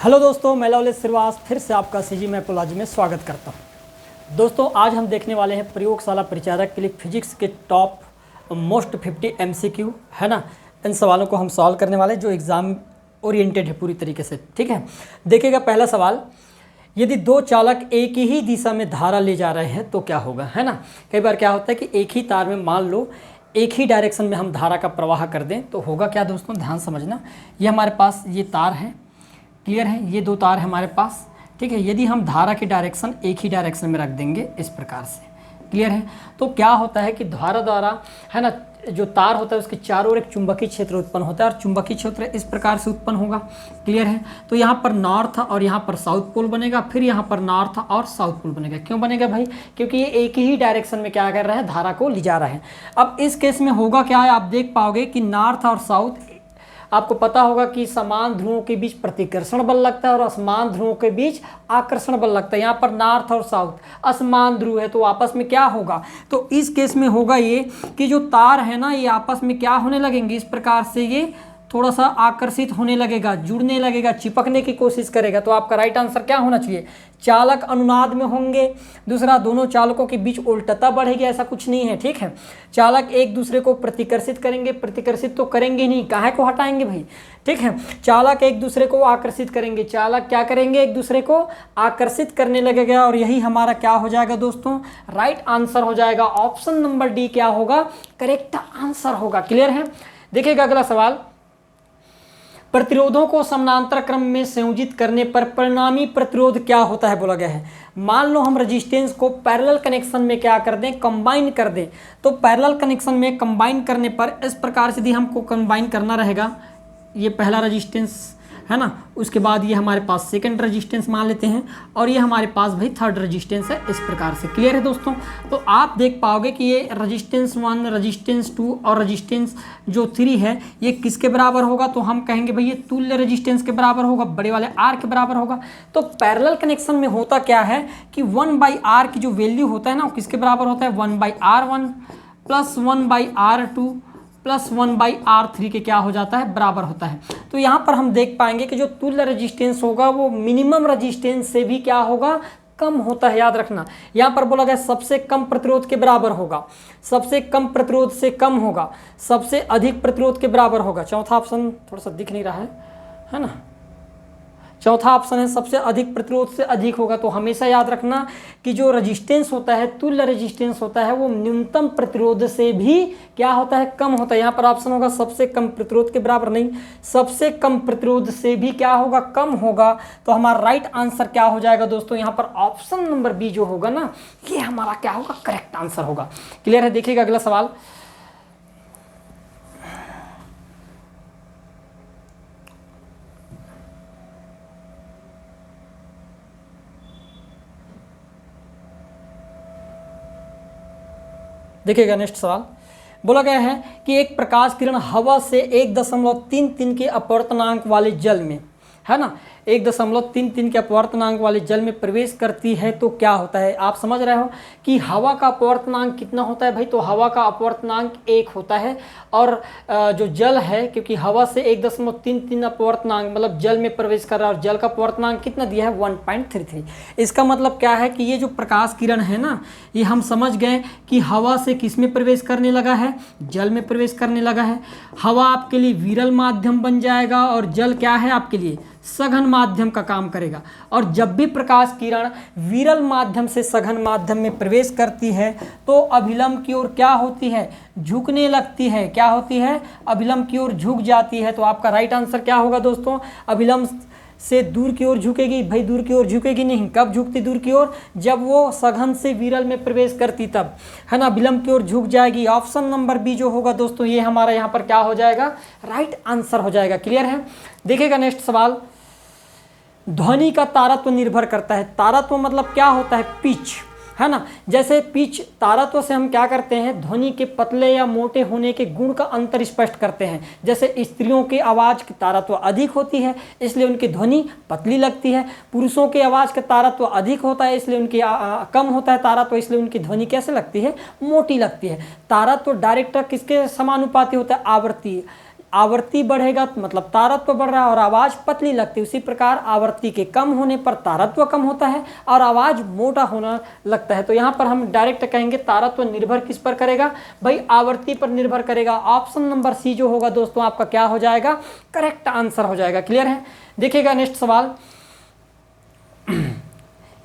Hello दोस्तों, मैं लवलेश श्रीवास फिर से आपका सीजी मैपोलॉजी में स्वागत करता हूं। दोस्तों आज हम देखने वाले हैं प्रयोगशाला परिचारक के लिए फिजिक्स के टॉप मोस्ट 50 एमसीक्यू है ना। इन सवालों को हम सॉल्व करने वाले जो एग्ज़ाम ओरिएंटेड है पूरी तरीके से, ठीक है। देखिएगा पहला सवाल, यदि दो चालक एक ही दिशा में धारा ले जा रहे हैं तो क्या होगा, है ना। कई बार क्या होता है कि एक ही तार में मान लो एक ही डायरेक्शन में हम धारा का प्रवाह कर दें तो होगा क्या दोस्तों, ध्यान समझना। ये हमारे पास ये तार है, क्लियर है, ये दो तार है हमारे पास, ठीक है। यदि हम धारा की डायरेक्शन एक ही डायरेक्शन में रख देंगे इस प्रकार से, क्लियर है, तो क्या होता है कि धारा द्वारा है ना जो तार होता है उसके चारों ओर एक चुंबकीय क्षेत्र उत्पन्न होता है और चुंबकीय क्षेत्र इस प्रकार से उत्पन्न होगा, क्लियर है। तो यहाँ पर नॉर्थ और यहाँ पर साउथ पोल बनेगा, फिर यहाँ पर नॉर्थ और साउथ पोल बनेगा। क्यों बनेगा भाई, क्योंकि ये एक ही डायरेक्शन में क्या कर रहे हैं, धारा को ले जा रहे हैं। अब इस केस में होगा क्या है, आप देख पाओगे कि नॉर्थ और साउथ, आपको पता होगा कि समान ध्रुवों के बीच प्रतिकर्षण बल लगता है और असमान ध्रुवों के बीच आकर्षण बल लगता है। यहाँ पर नॉर्थ और साउथ असमान ध्रुव है तो आपस में क्या होगा, तो इस केस में होगा ये कि जो तार है ना ये आपस में क्या होने लगेंगे, इस प्रकार से ये थोड़ा सा आकर्षित होने लगेगा, जुड़ने लगेगा, चिपकने की कोशिश करेगा। तो आपका राइट आंसर क्या होना चाहिए, चालक अनुनाद में होंगे। दूसरा, दोनों चालकों के बीच उल्टता बढ़ेगी, ऐसा कुछ नहीं है, ठीक है। चालक एक दूसरे को प्रतिकर्षित करेंगे, प्रतिकर्षित तो करेंगे नहीं, काहे को हटाएंगे भाई, ठीक है। चालक एक दूसरे को आकर्षित करेंगे, चालक क्या करेंगे, एक दूसरे को आकर्षित करने लगेगा और यही हमारा क्या हो जाएगा दोस्तों, राइट आंसर हो जाएगा। ऑप्शन नंबर डी क्या होगा, करेक्ट आंसर होगा, क्लियर है। देखिएगा अगला सवाल, प्रतिरोधों को समानांतर क्रम में संयोजित करने पर परिणामी प्रतिरोध क्या होता है बोला गया है। मान लो हम रेजिस्टेंस को पैरेलल कनेक्शन में क्या कर दें, कंबाइन कर दें। तो पैरेलल कनेक्शन में कंबाइन करने पर इस प्रकार से यदि हमको कंबाइन करना रहेगा, ये पहला रेजिस्टेंस है ना, उसके बाद ये हमारे पास सेकंड रेजिस्टेंस मान लेते हैं और ये हमारे पास भाई थर्ड रेजिस्टेंस है, इस प्रकार से, क्लियर है दोस्तों। तो आप देख पाओगे कि ये रेजिस्टेंस 1, रेजिस्टेंस 2 और रेजिस्टेंस जो 3 है ये किसके बराबर होगा, तो हम कहेंगे भाई ये तुल्य रेजिस्टेंस के बराबर होगा, बड़े वाले आर के बराबर होगा। तो पैरेलल कनेक्शन में होता क्या है कि 1/r की जो वैल्यू होता है ना वो किसके बराबर होता है, 1/r1 plus 1/r2 plus 1/r3 के क्या हो जाता है, बराबर होता है। तो यहाँ पर हम देख पाएंगे कि जो तुल्य रेजिस्टेंस होगा वो मिनिमम रेजिस्टेंस से भी क्या होगा, कम होता है, याद रखना। यहाँ पर बोला गया सबसे कम प्रतिरोध के बराबर होगा, सबसे कम प्रतिरोध से कम होगा, सबसे अधिक प्रतिरोध के बराबर होगा। चौथा ऑप्शन थोड़ा सा दिख नहीं रहा है ना, चौथा ऑप्शन है सबसे अधिक प्रतिरोध से अधिक होगा। तो हमेशा याद रखना कि जो रेजिस्टेंस होता है, तुल्य रेजिस्टेंस होता है, वो न्यूनतम प्रतिरोध से भी क्या होता है, कम होता है। यहाँ पर ऑप्शन होगा सबसे कम प्रतिरोध के बराबर, नहीं, सबसे कम प्रतिरोध से भी क्या होगा, कम होगा। तो हमारा राइट आंसर क्या हो जाएगा दोस्तों, यहाँ पर ऑप्शन नंबर बी जो होगा ना ये हमारा क्या होगा, करेक्ट आंसर होगा, क्लियर है। देखिएगा अगला सवाल, देखिएगा नेक्स्ट सवाल, बोला गया है कि एक प्रकाश किरण हवा से 1.33 के अपवर्तनांक वाले जल में, है ना, 1.33 के अपवर्तनांक वाले जल में प्रवेश करती है तो क्या होता है। आप समझ रहे हो कि हवा का अपवर्तनांक कितना होता है भाई, तो हवा का अपवर्तनांक 1 होता है और जो जल है, क्योंकि हवा से 1.33 अपवर्तनांक मतलब जल में प्रवेश कर रहा है और जल का अपवर्तनांक कितना दिया है, 1.33। इसका मतलब क्या है कि ये जो प्रकाश किरण है ना ये हम समझ गए कि हवा से किस में प्रवेश करने लगा है, जल में प्रवेश करने लगा है। हवा आपके लिए विरल माध्यम बन जाएगा और जल क्या है आपके लिए सघन माध्यम का काम करेगा। और जब भी प्रकाश किरण विरल माध्यम से सघन माध्यम में प्रवेश करती है तो अभिलंब की ओर क्या होती है, झुकने लगती है, क्या होती है, अभिलंब की ओर झुक जाती है। तो आपका राइट आंसर क्या होगा दोस्तों, अभिलंब से दूर की ओर झुकेगी, भाई दूर की ओर झुकेगी नहीं, कब झुकती दूर की ओर, जब वो सघन से विरल में प्रवेश करती तब, है ना, विलंब की ओर झुक जाएगी। ऑप्शन नंबर बी जो होगा दोस्तों ये हमारा यहाँ पर क्या हो जाएगा, राइट आंसर हो जाएगा, क्लियर है। देखिएगा नेक्स्ट सवाल, ध्वनि का तारत्व निर्भर करता है। तारत्व मतलब क्या होता है, पिच, है ना। जैसे पिच तारत्व से हम क्या करते हैं, ध्वनि के पतले या मोटे होने के गुण का अंतर स्पष्ट करते हैं। जैसे स्त्रियों की आवाज़ की तारत्व अधिक होती है इसलिए उनकी ध्वनि पतली लगती है, पुरुषों की आवाज़ का तारत्व अधिक होता है इसलिए उनकी कम होता है तारत्व, इसलिए उनकी ध्वनि कैसे लगती है, मोटी लगती है। तारत्व डायरेक्ट किसके समानुपाती होता है, आवृत्ति। आवर्ती बढ़ेगा तो मतलब तारत्व बढ़ रहा है और आवाज़ पतली लगती है। उसी प्रकार आवर्ती के कम होने पर तारत्व कम होता है और आवाज़ मोटा होना लगता है। तो यहाँ पर हम डायरेक्ट कहेंगे तारत्व निर्भर किस पर करेगा भाई, आवर्ती पर निर्भर करेगा। ऑप्शन नंबर सी जो होगा दोस्तों आपका क्या हो जाएगा, करेक्ट आंसर हो जाएगा। क्लियर है। देखिएगा नेक्स्ट सवाल,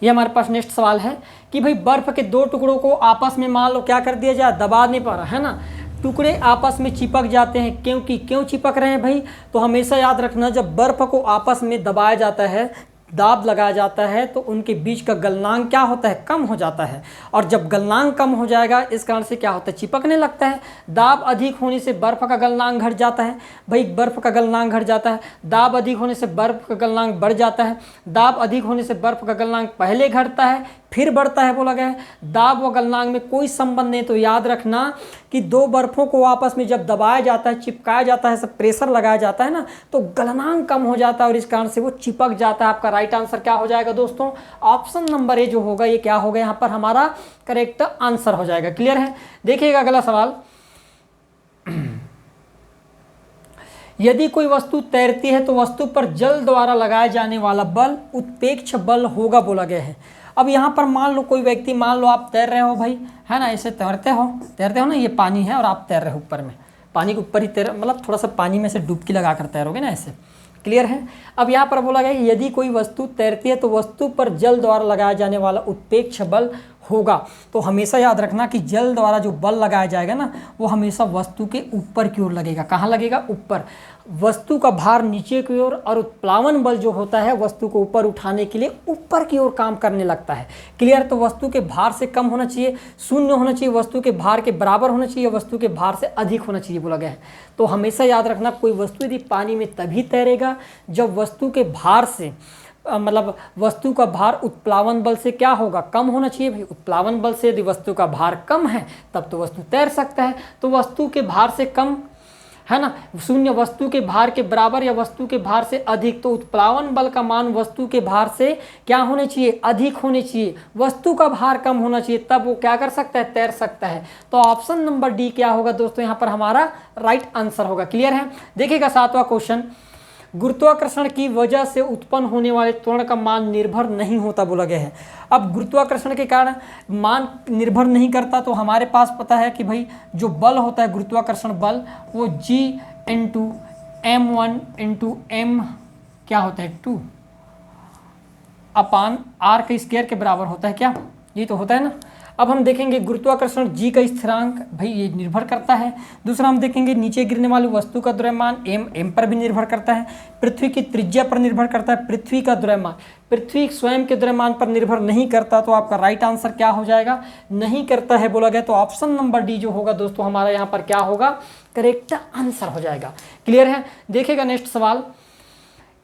ये हमारे पास नेक्स्ट सवाल है कि भाई बर्फ के दो टुकड़ों को आपस में मान लो क्या कर दिया जाए, दबा नहीं पा रहा है ना, टुकड़े आपस में चिपक जाते हैं। क्यों चिपक रहे हैं भाई, तो हमेशा याद रखना जब बर्फ को आपस में दबाया जाता है, दाब लगाया जाता है, तो उनके बीच का गलनांक क्या होता है, कम हो जाता है। और जब गलनांक कम हो जाएगा इस कारण से क्या होता है, चिपकने लगता है। दाब अधिक होने से बर्फ का गलनांक घट जाता है भाई, बर्फ का गलनांक घट जाता है। दाब अधिक होने से बर्फ का गलनांक बढ़ जाता है। दाब अधिक होने से बर्फ का गलनांक पहले घटता है फिर बढ़ता है बोला गया है। दाब व गलनांक में कोई संबंध नहीं। तो याद रखना कि दो बर्फों को आपस में जब दबाया जाता है, चिपकाया जाता है, सब प्रेशर लगाया जाता है ना, तो गलनांक कम हो जाता है और इस कारण से वो चिपक जाता है। आपका राइट आंसर क्या हो जाएगा दोस्तों, ऑप्शन नंबर ए जो होगा ये क्या होगा यहाँ पर हमारा करेक्ट आंसर हो जाएगा। क्लियर है। देखिएगा अगला सवाल, यदि कोई वस्तु तैरती है तो वस्तु पर जल द्वारा लगाए जाने वाला बल उत्प्रेक्ष बल होगा बोला गया है। अब यहाँ पर मान लो कोई व्यक्ति, मान लो आप तैर रहे हो भाई, है ना, ऐसे तैरते हो ना, ये पानी है और आप तैर रहे हो ऊपर में, पानी के ऊपर ही तैर, मतलब थोड़ा सा पानी में से डुबकी लगा कर तैरोगे ना ऐसे। क्लियर है। अब यहाँ पर बोला गया कि यदि कोई वस्तु तैरती है तो वस्तु पर जल द्वारा लगाया जाने वाला उत्प्रेक्ष बल होगा। तो हमेशा याद रखना कि जल द्वारा जो बल लगाया जाएगा ना वो हमेशा वस्तु के ऊपर की ओर लगेगा। कहाँ लगेगा, ऊपर। वस्तु का भार नीचे की ओर और उत्प्लावन बल जो होता है वस्तु को ऊपर उठाने के लिए ऊपर की ओर काम करने लगता है। क्लियर। तो वस्तु के भार से कम होना चाहिए, शून्य होना चाहिए, वस्तु के भार के बराबर होना चाहिए, वस्तु के भार से अधिक होना चाहिए बोला गया है। तो हमेशा याद रखना कोई वस्तु यदि पानी में तभी तैरेगा जब वस्तु के भार से मतलब वस्तु का भार उत्प्लावन बल से क्या होगा, कम होना चाहिए भाई। उत्प्लावन बल से यदि वस्तु का भार कम है तब तो वस्तु तैर सकता है। तो वस्तु के भार से कम है ना, शून्य वस्तु के भार के बराबर या वस्तु के भार से अधिक। तो उत्प्लावन बल का मान वस्तु के भार से क्या होने चाहिए, अधिक होने चाहिए। वस्तु का भार कम होना चाहिए, तब वो क्या कर सकता है, तैर सकता है। तो ऑप्शन नंबर डी क्या होगा दोस्तों, यहाँ पर हमारा राइट आंसर होगा। क्लियर है। देखिएगा 7वां क्वेश्चन, गुरुत्वाकर्षण की वजह से उत्पन्न होने वाले त्वरण का मान निर्भर नहीं होता बोला गया है। अब गुरुत्वाकर्षण के कारण मान निर्भर नहीं करता, तो हमारे पास पता है कि भाई जो बल होता है गुरुत्वाकर्षण बल वो G into M1 into M क्या होता है 2 अपान R के स्क्वायर के बराबर होता है। क्या ये तो होता है ना। अब हम देखेंगे गुरुत्वाकर्षण G का स्थिरांक, भाई ये निर्भर करता है। दूसरा हम देखेंगे नीचे गिरने वाली वस्तु का द्रव्यमान M पर भी निर्भर करता है। पृथ्वी की त्रिज्या पर निर्भर करता है। पृथ्वी का द्रव्यमान पृथ्वी स्वयं के द्रव्यमान पर निर्भर नहीं करता। तो आपका राइट आंसर क्या हो जाएगा, नहीं करता है बोला गया। तो ऑप्शन नंबर डी जो होगा दोस्तों हमारा यहाँ पर क्या होगा, करेक्ट आंसर हो जाएगा। क्लियर है। देखिएगा नेक्स्ट सवाल,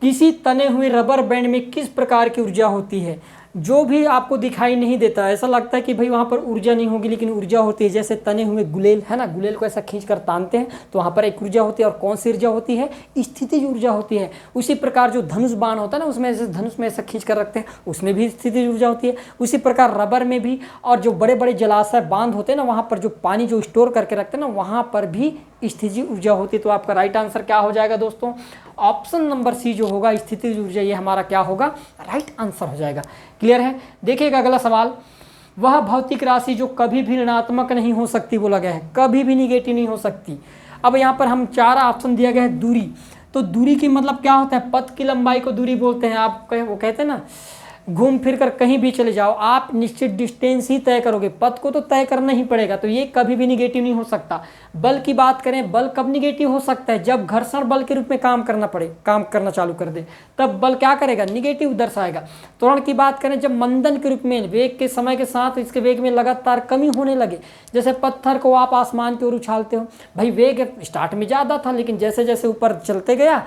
किसी तने हुए रबर बैंड में किस प्रकार की ऊर्जा होती है। जो भी आपको दिखाई नहीं देता, ऐसा लगता है कि भाई वहाँ पर ऊर्जा नहीं होगी, लेकिन ऊर्जा होती है। जैसे तने हुए गुलेल है ना, गुलेल को ऐसा खींच कर तानते हैं तो वहाँ पर एक ऊर्जा होती है। और कौन सी ऊर्जा होती है, स्थितिज ऊर्जा होती है। उसी प्रकार जो धनुष बाण होता है ना, उसमें जैसे धनुष में ऐसा खींच कर रखते हैं, उसमें भी स्थितिज ऊर्जा होती है। उसी प्रकार रबर में भी, और जो बड़े बड़े जलाशय बांध होते हैं ना, वहाँ पर जो पानी जो स्टोर करके रखते हैं ना, वहाँ पर भी स्थितिज ऊर्जा होती है। तो आपका राइट आंसर क्या हो जाएगा दोस्तों, ऑप्शन नंबर सी जो होगा स्थितिज ऊर्जा, ये हमारा क्या होगा, राइट आंसर हो जाएगा। क्लियर है। देखिएगा अगला सवाल, वह भौतिक राशि जो कभी भी ऋणात्मक नहीं हो सकती बोला गया है, कभी भी निगेटिव नहीं हो सकती। अब यहाँ पर हम 4 ऑप्शन दिया गया है। दूरी, तो दूरी की मतलब क्या होता है, पथ की लंबाई को दूरी बोलते हैं। आप वो कहते हैं ना, घूम फिर कर कहीं भी चले जाओ, आप निश्चित डिस्टेंस ही तय करोगे, पथ को तो तय करना ही पड़ेगा। तो ये कभी भी निगेटिव नहीं हो सकता। बल की बात करें, बल कब निगेटिव हो सकता है, जब घर्षण बल के रूप में काम करना चालू कर दे, तब बल क्या करेगा, निगेटिव दर्शाएगा। त्वरण की बात करें, जब मंदन के रूप में वेग के समय के साथ इसके वेग में लगातार कमी होने लगे, जैसे पत्थर को आप आसमान की ओर उछालते हो, भाई वेग स्टार्ट में ज़्यादा था, लेकिन जैसे जैसे ऊपर चलते गया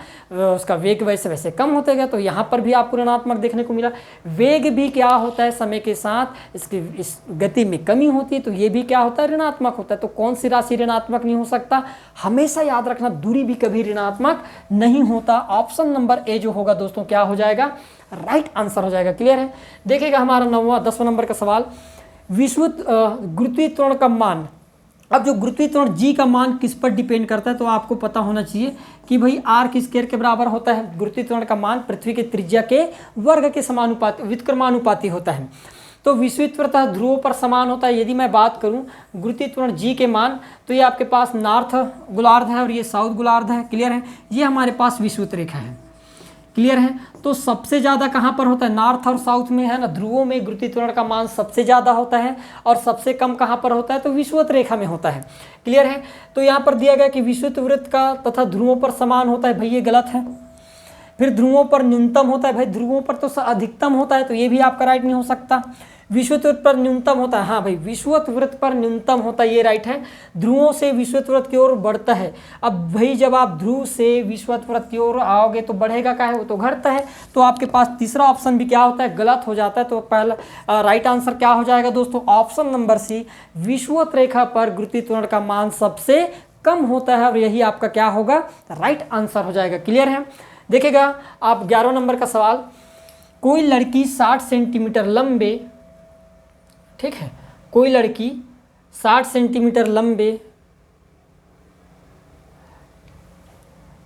उसका वेग वैसे वैसे कम होते गया। तो यहाँ पर भी आपको ऋणात्मक देखने को मिला। वेग भी क्या होता है, समय के साथ इसकी इस गति में कमी होती है, तो ये भी क्या होता है, ऋणात्मक होता है। तो कौन सी राशि ऋणात्मक नहीं हो सकता, हमेशा याद रखना, दूरी भी कभी ऋणात्मक नहीं होता। ऑप्शन नंबर ए जो होगा दोस्तों क्या हो जाएगा, राइट आंसर हो जाएगा। क्लियर है। देखिएगा हमारा 10वां नंबर का सवाल, विश्व गुरुत्वीय त्वरण का मान अब जो गुरुत्वीय त्वरण जी का मान किस पर डिपेंड करता है, तो आपको पता होना चाहिए कि भाई आर किस स्क्वायर के बराबर होता है। गुरुत्वीय त्वरण का मान पृथ्वी के त्रिज्या के वर्ग के समानुपाती व्युत्क्रमानुपाती होता है। तो विषुववृत्त ध्रुवों पर समान होता है। यदि मैं बात करूं गुरुत्वीय त्वरण जी के मान, तो ये आपके पास नॉर्थ गोलार्ध है और ये साउथ गोलार्ध है। क्लियर है, ये हमारे पास विषुवत रेखा है। क्लियर है, तो सबसे ज़्यादा कहाँ पर होता है, नॉर्थ और साउथ में है ना, ध्रुवों में गुरुत्वीय त्वरण का मान सबसे ज़्यादा होता है और सबसे कम कहाँ पर होता है, तो विषुवत रेखा में होता है। क्लियर है, तो यहाँ पर दिया गया कि विषुवत वृत्त का तथा ध्रुवों पर समान होता है, भाई ये गलत है। फिर ध्रुवों पर न्यूनतम होता है, भाई ध्रुवों पर तो अधिकतम होता है, तो ये भी आपका राइट नहीं हो सकता। विषुवत वृत्त पर न्यूनतम होता है, हाँ भाई विषुवत वृत्त पर न्यूनतम होता है, ये राइट है। ध्रुवों से विषुवत वृत्त की ओर बढ़ता है। अब भाई जब आप ध्रुव से विषुवत वृत्त की ओर आओगे तो बढ़ेगा क्या है, वो तो घटता है। तो आपके पास तीसरा ऑप्शन भी क्या होता है, गलत हो जाता है। तो पहला राइट आंसर क्या हो जाएगा दोस्तों, ऑप्शन नंबर सी, विषुवत रेखा पर गुरुत्वीय त्वरण का मान सबसे कम होता है और यही आपका क्या होगा, राइट आंसर हो जाएगा। क्लियर है, देखिएगा आप 11 नंबर का सवाल, कोई लड़की 60 सेंटीमीटर लंबे, ठीक है, कोई लड़की 60 सेंटीमीटर लंबे,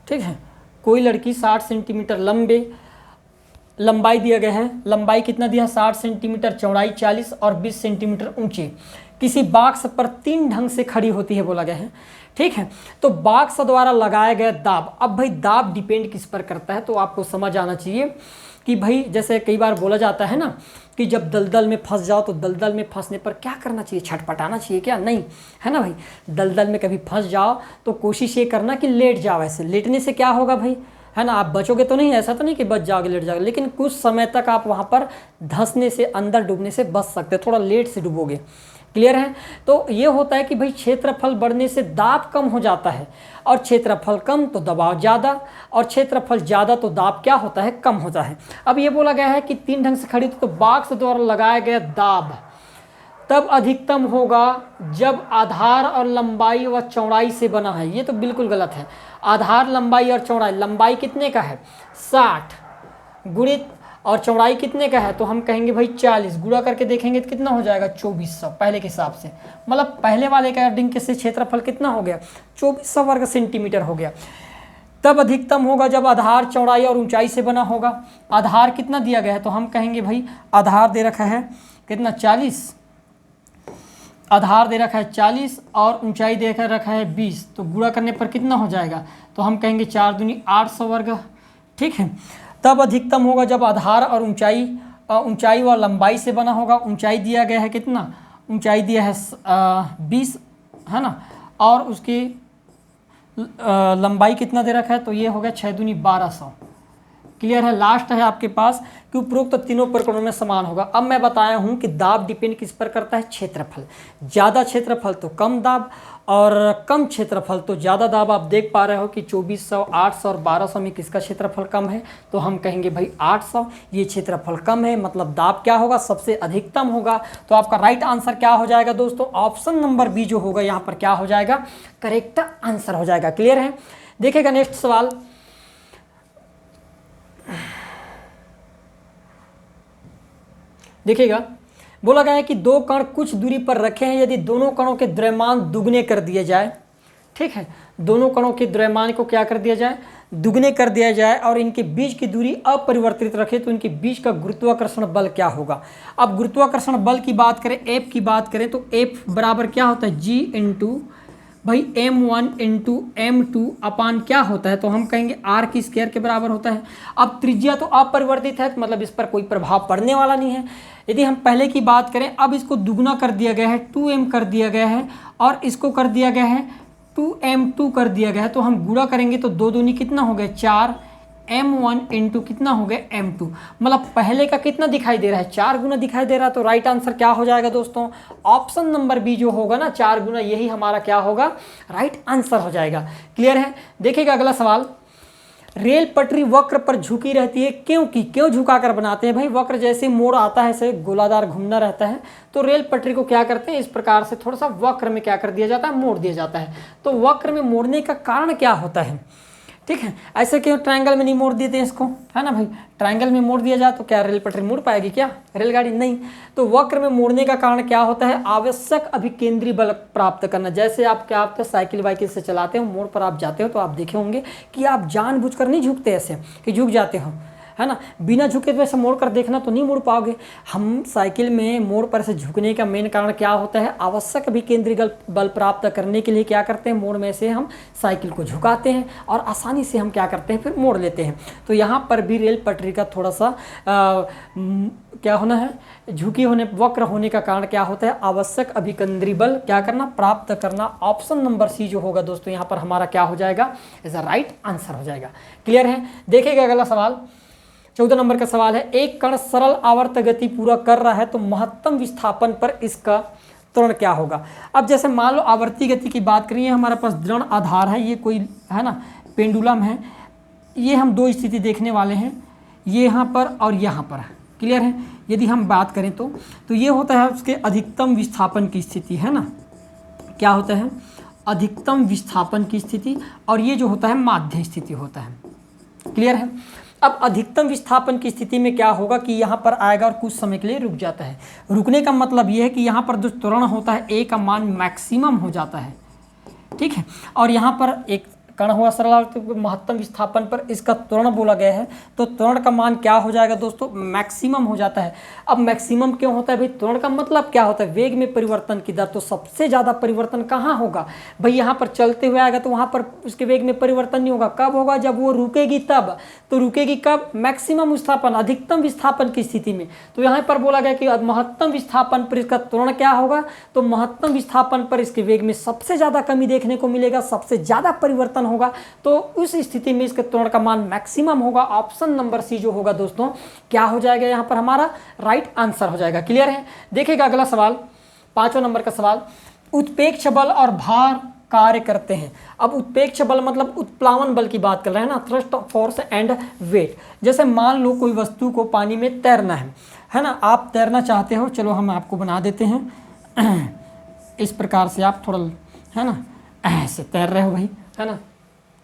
ठीक है, कोई लड़की 60 सेंटीमीटर लंबे लंबाई दिया गया है, लंबाई कितना दिया, 60 सेंटीमीटर, चौड़ाई 40 और 20 सेंटीमीटर ऊंची, किसी बाक्स पर 3 ढंग से खड़ी होती है बोला गया है। ठीक है, तो बाक्स द्वारा लगाया गया दाब, अब भाई दाब डिपेंड किस पर करता है, तो आपको समझ आना चाहिए कि भाई जैसे कई बार बोला जाता है ना कि जब दलदल में फंस जाओ तो दलदल में फंसने पर क्या करना चाहिए, छटपटाना चाहिए क्या, नहीं, है ना भाई। दलदल में कभी फंस जाओ तो कोशिश ये करना कि लेट जाओ, ऐसे लेटने से क्या होगा भाई, है ना, आप बचोगे तो नहीं, ऐसा तो नहीं कि बच जाओगे लेट जाओगे, लेकिन कुछ समय तक आप वहाँ पर धंसने से, अंदर डूबने से बच सकते हो, थोड़ा लेट से डूबोगे। क्लियर है, तो ये होता है कि भाई क्षेत्रफल बढ़ने से दाब कम हो जाता है और क्षेत्रफल कम तो दबाव ज़्यादा और क्षेत्रफल ज़्यादा तो दाब क्या होता है, कम होता है। अब ये बोला गया है कि 3 ढंग से खड़ी, तो बाक्स द्वारा लगाया गया दाब तब अधिकतम होगा जब आधार और लंबाई व चौड़ाई से बना है, ये तो बिल्कुल गलत है। आधार, लंबाई और चौड़ाई, लंबाई कितने का है 60 गुणित और चौड़ाई कितने का है, तो हम कहेंगे भाई 40, गुणा करके देखेंगे तो कितना हो जाएगा 2400 पहले के हिसाब से, मतलब पहले वाले के अकॉर्डिंग से क्षेत्रफल कितना हो गया 2400 वर्ग सेंटीमीटर हो गया। तब अधिकतम होगा जब आधार, चौड़ाई और ऊंचाई से बना होगा। आधार कितना दिया गया है, तो हम कहेंगे भाई आधार दे रखा है कितना 40, आधार दे रखा है 40 और ऊंचाई दे रखा है 20, तो गुणा करने पर कितना हो जाएगा, तो हम कहेंगे 4 दूनी 800 वर्ग। ठीक है, तब अधिकतम होगा जब आधार और ऊंचाई व लंबाई से बना होगा। ऊंचाई दिया गया है कितना, ऊंचाई दिया है 20, है ना, और उसकी लंबाई कितना दे रखा है, तो ये हो गया 6 दूनी 1200। क्लियर है, लास्ट है आपके पास कि उपरोक्त तो तीनों प्रकरणों में समान होगा। अब मैं बताया हूं कि दाब डिपेंड किस पर करता है, क्षेत्रफल, ज़्यादा क्षेत्रफल तो कम दाब और कम क्षेत्रफल तो ज़्यादा दाब। आप देख पा रहे हो कि 2400, 800 और 1200 में किसका क्षेत्रफल कम है, तो हम कहेंगे भाई 800, ये क्षेत्रफल कम है, मतलब दाब क्या होगा, सबसे अधिकतम होगा। तो आपका राइट आंसर क्या हो जाएगा दोस्तों, ऑप्शन नंबर बी जो होगा यहाँ पर क्या हो जाएगा, करेक्ट आंसर हो जाएगा। क्लियर है, देखिएगा नेक्स्ट सवाल, देखिएगा बोला गया है कि 2 कण कुछ दूरी पर रखे हैं, यदि दोनों कणों के द्रव्यमान दुगने कर दिए जाए, ठीक है, दोनों कणों के द्रव्यमान को क्या कर दिया जाए, दुगने कर दिया जाए और इनके बीच की दूरी अपरिवर्तित रखे, तो इनके बीच का गुरुत्वाकर्षण बल क्या होगा। अब गुरुत्वाकर्षण बल की बात करें, एफ की बात करें, तो एफ बराबर क्या होता है, जी इंटू भाई m1 इंटू m2 अपान क्या होता है, तो हम कहेंगे r की स्क्वायर के बराबर होता है। अब त्रिज्या तो अपरिवर्तित है, मतलब इस पर कोई प्रभाव पड़ने वाला नहीं है। यदि हम पहले की बात करें, अब इसको दुगना कर दिया गया है, 2m कर दिया गया है और इसको कर दिया गया है 2m2 कर दिया गया है, तो हम गुणा करेंगे तो 2 दूनी कितना हो गया 4, m1 इंटू कितना हो गया m2, मतलब पहले का कितना दिखाई दे रहा है 4 गुना दिखाई दे रहा है। तो राइट आंसर क्या हो जाएगा दोस्तों, ऑप्शन नंबर बी जो होगा ना 4 गुना, यही हमारा क्या होगा, राइट आंसर हो जाएगा। क्लियर है, देखिएगा अगला सवाल, रेल पटरी वक्र पर झुकी रहती है क्योंकि, क्यों झुका कर बनाते हैं भाई, वक्र जैसे मोड़ आता है ऐसे गोलादार घूमना रहता है, तो रेल पटरी को क्या करते हैं, इस प्रकार से थोड़ा सा वक्र में क्या कर दिया जाता है, मोड़ दिया जाता है। तो वक्र में मोड़ने का कारण क्या होता है, ठीक है। ऐसे क्यों ट्रायंगल में नहीं मोड़ देते इसको, है ना भाई। ट्रायंगल में मोड़ दिया जाए तो क्या रेल पटरी मुड़ पाएगी क्या, रेलगाड़ी? नहीं। तो वक्र में मोड़ने का कारण क्या होता है, आवश्यक अभिकेंद्री बल प्राप्त करना। जैसे आप क्या आप साइकिल वाइकिल से चलाते हो, मोड़ पर आप जाते हो तो आप देखे होंगे कि आप जानबूझकर नहीं झुकते ऐसे कि झुक जाते हो, है ना। बिना झुके तो ऐसे मोड़ कर देखना तो नहीं मुड़ पाओगे। हम साइकिल में मोड़ पर से झुकने का मेन कारण क्या होता है, आवश्यक अभिकेंद्री बल प्राप्त करने के लिए क्या करते हैं, मोड़ में से हम साइकिल को झुकाते हैं और आसानी से हम क्या करते हैं, फिर मोड़ लेते हैं। तो यहाँ पर भी रेल पटरी का थोड़ा सा क्या होना है, झुकी होने, वक्र होने का कारण क्या होता है, आवश्यक अभिकेंद्री बल क्या करना, प्राप्त करना। ऑप्शन नंबर सी जो होगा दोस्तों यहाँ पर हमारा क्या हो जाएगा, इज अ राइट आंसर हो जाएगा। क्लियर है। देखिएगा अगला सवाल, 14 नंबर का सवाल है, एक कण सरल आवर्त गति पूरा कर रहा है तो महत्तम विस्थापन पर इसका त्वरण क्या होगा। अब जैसे मान लो आवर्ती गति की बात करिए, हमारे पास दृढ़ आधार है, ये कोई है ना पेंडुलम है, ये हम दो स्थिति देखने वाले हैं, ये यहाँ पर और यहाँ पर। क्लियर है। यदि हम बात करें तो ये होता है उसके अधिकतम विस्थापन की स्थिति, है ना, क्या होता है, अधिकतम विस्थापन की स्थिति, और ये जो होता है माध्य स्थिति होता है। क्लियर है। अब अधिकतम विस्थापन की स्थिति में क्या होगा कि यहाँ पर आएगा और कुछ समय के लिए रुक जाता है। रुकने का मतलब ये है कि यहाँ पर जो त्वरण होता है ए का मान मैक्सिमम हो जाता है, ठीक है। और यहाँ पर एक कण हुआ सरल महत्तम विस्थापन पर इसका त्वरण बोला गया है, तो त्वरण का मान क्या हो जाएगा दोस्तों, मैक्सिमम हो जाता है। अब मैक्सिमम क्यों होता है भाई, त्वरण का मतलब क्या होता है, वेग में परिवर्तन की दर। तो सबसे ज़्यादा परिवर्तन कहाँ होगा भाई, यहाँ पर चलते हुए आएगा तो वहाँ पर उसके वेग में परिवर्तन नहीं होगा। कब होगा, जब वो रुकेगी तब। तो रुकेगी कब, मैक्सिमम विस्थापन, अधिकतम विस्थापन की स्थिति में। तो यहाँ पर बोला गया कि महत्तम विस्थापन पर इसका त्वरण क्या होगा, तो महत्तम विस्थापन पर इसके वेग में सबसे ज़्यादा कमी देखने को मिलेगा, सबसे ज़्यादा परिवर्तन होगा। तो उस स्थिति में इसके त्वरण का मान मैक्सिमम होगा। ऑप्शन नंबर सी जो होगा दोस्तों क्या हो जाएगा, यहाँ पर हमारा राइट आंसर हो जाएगा। क्लियर है। देखिएगा अगला सवाल, 5वां नंबर का सवाल, उत्पेक्ष बल और भार कार्य करते हैं। अब उत्पेक्ष बल मतलब उत्प्लावन बल की बात कर रहे हैं ना, थ्रस्ट फोर्स एंड वेट। जैसे मान लो कोई वस्तु को पानी में तैरना है ना, आप तैरना चाहते हो, चलो हम आपको बना देते हैं इस प्रकार से, आप थोड़ा है ना ऐसे तैर रहे हो भाई, है ना,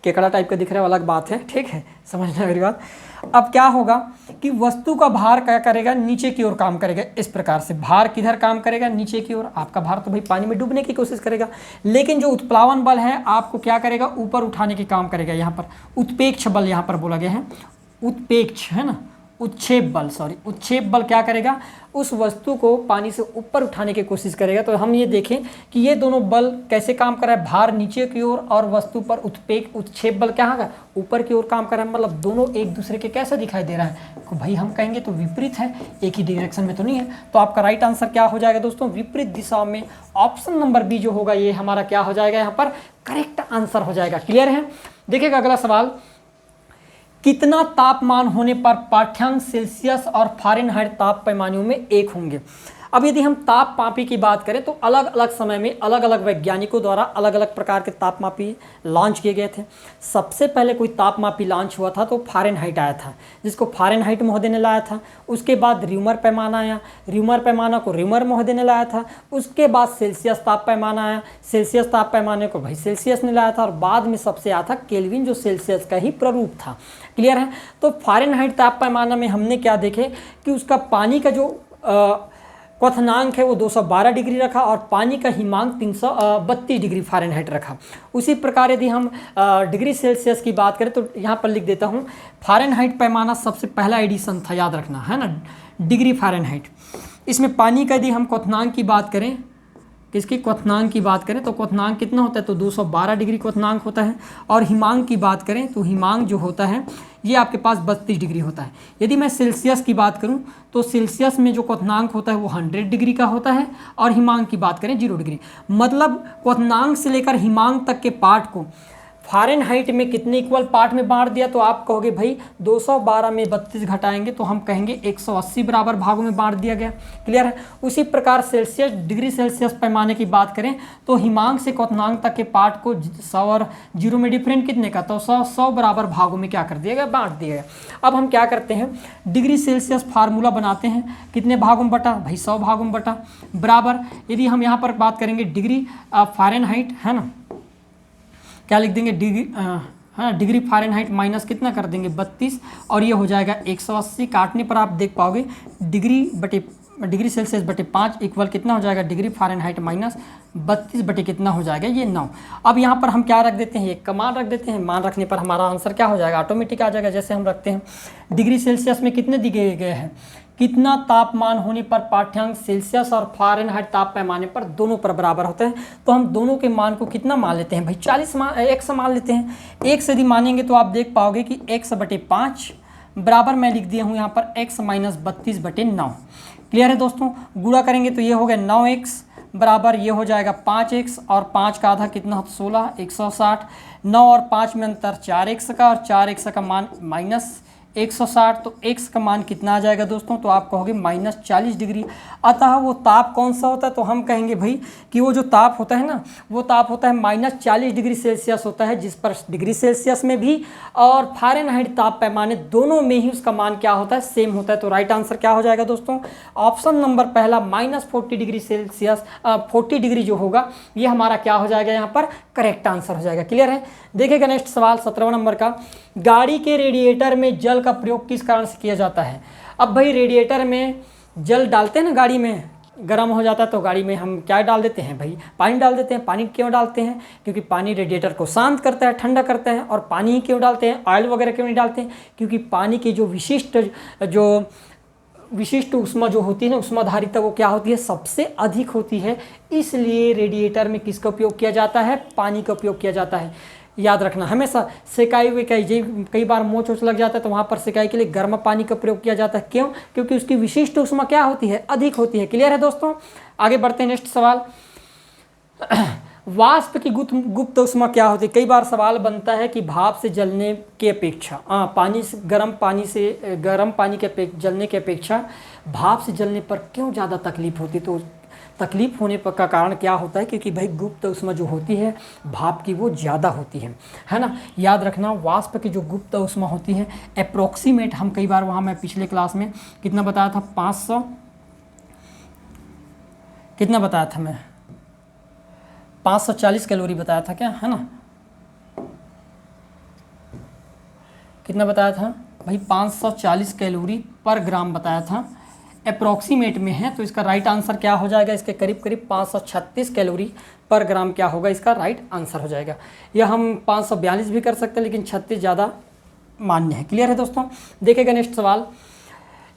केकड़ा टाइप का दिख रहा है, अलग बात है, ठीक है, समझना मेरी बात। अब क्या होगा कि वस्तु का भार क्या करेगा, नीचे की ओर काम करेगा। इस प्रकार से भार किधर काम करेगा, नीचे की ओर। आपका भार तो भाई पानी में डूबने की कोशिश करेगा, लेकिन जो उत्प्लावन बल है आपको क्या करेगा, ऊपर उठाने के काम करेगा। यहाँ पर उत्पेक्ष बल यहाँ पर बोला गया है, उत्पेक्ष है ना, उत्क्षेप बल, सॉरी, उत्क्षेप बल क्या करेगा, उस वस्तु को पानी से ऊपर उठाने की कोशिश करेगा। तो हम ये देखें कि ये दोनों बल कैसे काम कर रहा है, भार नीचे की ओर और वस्तु पर उत्क्षेप बल क्या होगा, ऊपर की ओर काम कर रहा है। मतलब दोनों एक दूसरे के कैसे दिखाई दे रहा है, तो भाई हम कहेंगे तो विपरीत है, एक ही डायरेक्शन में तो नहीं है। तो आपका राइट आंसर क्या हो जाएगा दोस्तों, विपरीत दिशा में। ऑप्शन नंबर बी जो होगा ये हमारा क्या हो जाएगा, यहाँ पर करेक्ट आंसर हो जाएगा। क्लियर है। देखिएगा अगला सवाल, कितना तापमान होने पर पाठ्यांक सेल्सियस और फ़ारेनहाइट ताप पैमानों में एक होंगे। अब यदि हम तापमापी की बात करें तो अलग अलग समय में अलग अलग वैज्ञानिकों द्वारा अलग अलग प्रकार के तापमापी लॉन्च किए गए थे। सबसे पहले कोई तापमापी लॉन्च हुआ था तो फ़ारेनहाइट आया था, जिसको फ़ारेनहाइट महोदय ने लाया था। उसके बाद र्यूमर पैमाना आया, र्यूमर पैमाना को र्यूमर महोदय ने लाया था। उसके बाद सेल्सियस ताप पैमाना आया, सेल्सियस ताप पैमाने को भाई सेल्सियस ने लाया था। और बाद में सबसे आया था केल्विन, जो सेल्सियस का ही प्ररूप था। क्लियर है। तो फ़ारेनहाइट ताप पैमाना में हमने क्या देखे कि उसका पानी का जो क्वथनांक है वो 212 डिग्री रखा और पानी का हिमांक 332 डिग्री फ़ारेनहाइट रखा। उसी प्रकार यदि हम डिग्री सेल्सियस की बात करें तो यहाँ पर लिख देता हूँ, फ़ारेनहाइट पैमाना सबसे पहला एडिशन था, याद रखना है ना, डिग्री फ़ारेनहाइट। इसमें पानी का यदि हम क्वथनांक की बात करें, किसकी क्वथनांक की बात करें तो क्वथनांक कितना होता है, तो 212 डिग्री क्वथनांक होता है। और हिमांक की बात करें तो हिमांक जो होता है ये आपके पास 32 डिग्री होता है। यदि मैं सेल्सियस की बात करूं तो सेल्सियस में जो क्वथनांक होता है वो 100 डिग्री का होता है और हिमांक की बात करें 0 डिग्री। मतलब क्वथनांक से लेकर हिमांक तक के पार्ट को फ़ारेनहाइट में कितने इक्वल पार्ट में बांट दिया, तो आप कहोगे भाई 212 में 32 घटाएंगे तो हम कहेंगे 180 बराबर भागों में बांट दिया गया। क्लियर है। उसी प्रकार सेल्सियस डिग्री सेल्सियस पैमाने की बात करें तो हिमांक से क्वथनांक तक के पार्ट को 100 और 0 में डिफरेंट कितने का, तो 100 बराबर भागों में क्या कर दिया गया, बांट दिया गया। अब हम क्या करते हैं, डिग्री सेल्सियस फार्मूला बनाते हैं, कितने भागों में बटा, भाई 100 भागों में बटा, बराबर यदि हम यहाँ पर बात करेंगे डिग्री फ़ारेनहाइट है ना, क्या लिख देंगे, डिग्री है ना, डिग्री फ़ारेनहाइट माइनस कितना कर देंगे 32, और ये हो जाएगा 180। काटने पर आप देख पाओगे डिग्री सेल्सियस बटे 5 इक्वल कितना हो जाएगा, डिग्री फ़ारेनहाइट माइनस 32 बटे कितना हो जाएगा, ये 9। अब यहाँ पर हम क्या रख देते हैं, एक का मान रख देते हैं। मान रखने पर हमारा आंसर क्या हो जाएगा, ऑटोमेटिक आ जाएगा। जैसे हम रखते हैं डिग्री सेल्सियस में कितने दिए गए हैं, कितना तापमान होने पर पाठ्यांक सेल्सियस और फ़ारेनहाइट ताप पैमाने पर दोनों पर बराबर होते हैं। तो हम दोनों के मान को कितना मान लेते हैं भाई, 40 1 मान लेते हैं। 1 से यदि मानेंगे तो आप देख पाओगे कि x बटे 5 बराबर मैं लिख दिया हूँ यहाँ पर x माइनस 32 बटे 9। क्लियर है दोस्तों। गुणा करेंगे तो ये हो गया 9x बराबर ये हो जाएगा 5x, और 5 का आधा कितना हो 16, 160। 9 और 5 में अंतर 4x का, और 4x का मान माइनस 160। तो x का मान कितना आ जाएगा दोस्तों, तो आप कहोगे माइनस 40 डिग्री। अतः वो ताप कौन सा होता है, तो हम कहेंगे भाई कि वो जो ताप होता है ना, वो ताप होता है माइनस 40 डिग्री सेल्सियस होता है, जिस पर डिग्री सेल्सियस में भी और फ़ारेनहाइट ताप पैमाने दोनों में ही उसका मान क्या होता है, सेम होता है। तो राइट आंसर क्या हो जाएगा दोस्तों, ऑप्शन नंबर पहला माइनस 40 डिग्री सेल्सियस 40 डिग्री जो होगा ये हमारा क्या हो जाएगा, यहाँ पर करेक्ट आंसर हो जाएगा। क्लियर है। देखिएगा नेक्स्ट सवाल 17वां नंबर का, गाड़ी के रेडिएटर में जल का प्रयोग किस कारण से किया जाता है। अब भाई रेडिएटर में जल डालते हैं ना, गाड़ी में गर्म हो जाता है तो गाड़ी में हम क्या डाल देते हैं भाई, पानी डाल देते हैं। पानी क्यों डालते हैं, क्योंकि पानी रेडिएटर को शांत करता है, ठंडा करता है। और पानी ही क्यों डालते हैं, ऑयल वगैरह क्यों नहीं डालते हैं, क्योंकि पानी की जो विशिष्ट ऊष्मा जो होती है ना, ऊष्माधारिता वो क्या होती है, सबसे अधिक होती है। इसलिए रेडिएटर में किसका उपयोग किया जाता है, पानी का उपयोग किया जाता है। याद रखना हमेशा। सिकाई विकाई कई बार मोच वोच लग जाता है तो वहाँ पर सिकाई के लिए गर्म पानी का प्रयोग किया जाता है। क्यों, क्योंकि उसकी विशिष्ट ऊष्मा क्या होती है, अधिक होती है। क्लियर है दोस्तों। आगे बढ़ते हैं नेक्स्ट सवाल। वाष्प की गुप्त ऊष्मा क्या होती है। कई बार सवाल बनता है कि भाप से जलने की अपेक्षा गर्म पानी के जलने की अपेक्षा भाप से जलने पर क्यों ज़्यादा तकलीफ होती है। तो तकलीफ होने पर का कारण क्या होता है, क्योंकि भाई गुप्त ऊष्मा जो होती है भाप की वो ज़्यादा होती है ना। याद रखना वाष्प की जो गुप्त ऊष्मा होती है अप्रोक्सीमेट, हम कई बार वहाँ मैं पिछले क्लास में कितना बताया था, 500 कितना बताया था मैं, 540 कैलोरी बताया था क्या, है ना। कितना बताया था भाई, 540 कैलोरी पर ग्राम बताया था। अप्रॉक्सीमेट में है तो इसका राइट आंसर क्या हो जाएगा, इसके करीब करीब 536 कैलोरी पर ग्राम क्या होगा, इसका राइट आंसर हो जाएगा। या हम 542 भी कर सकते हैं, लेकिन 36 ज़्यादा मान्य है। क्लियर है दोस्तों। देखिएगा नेक्स्ट सवाल।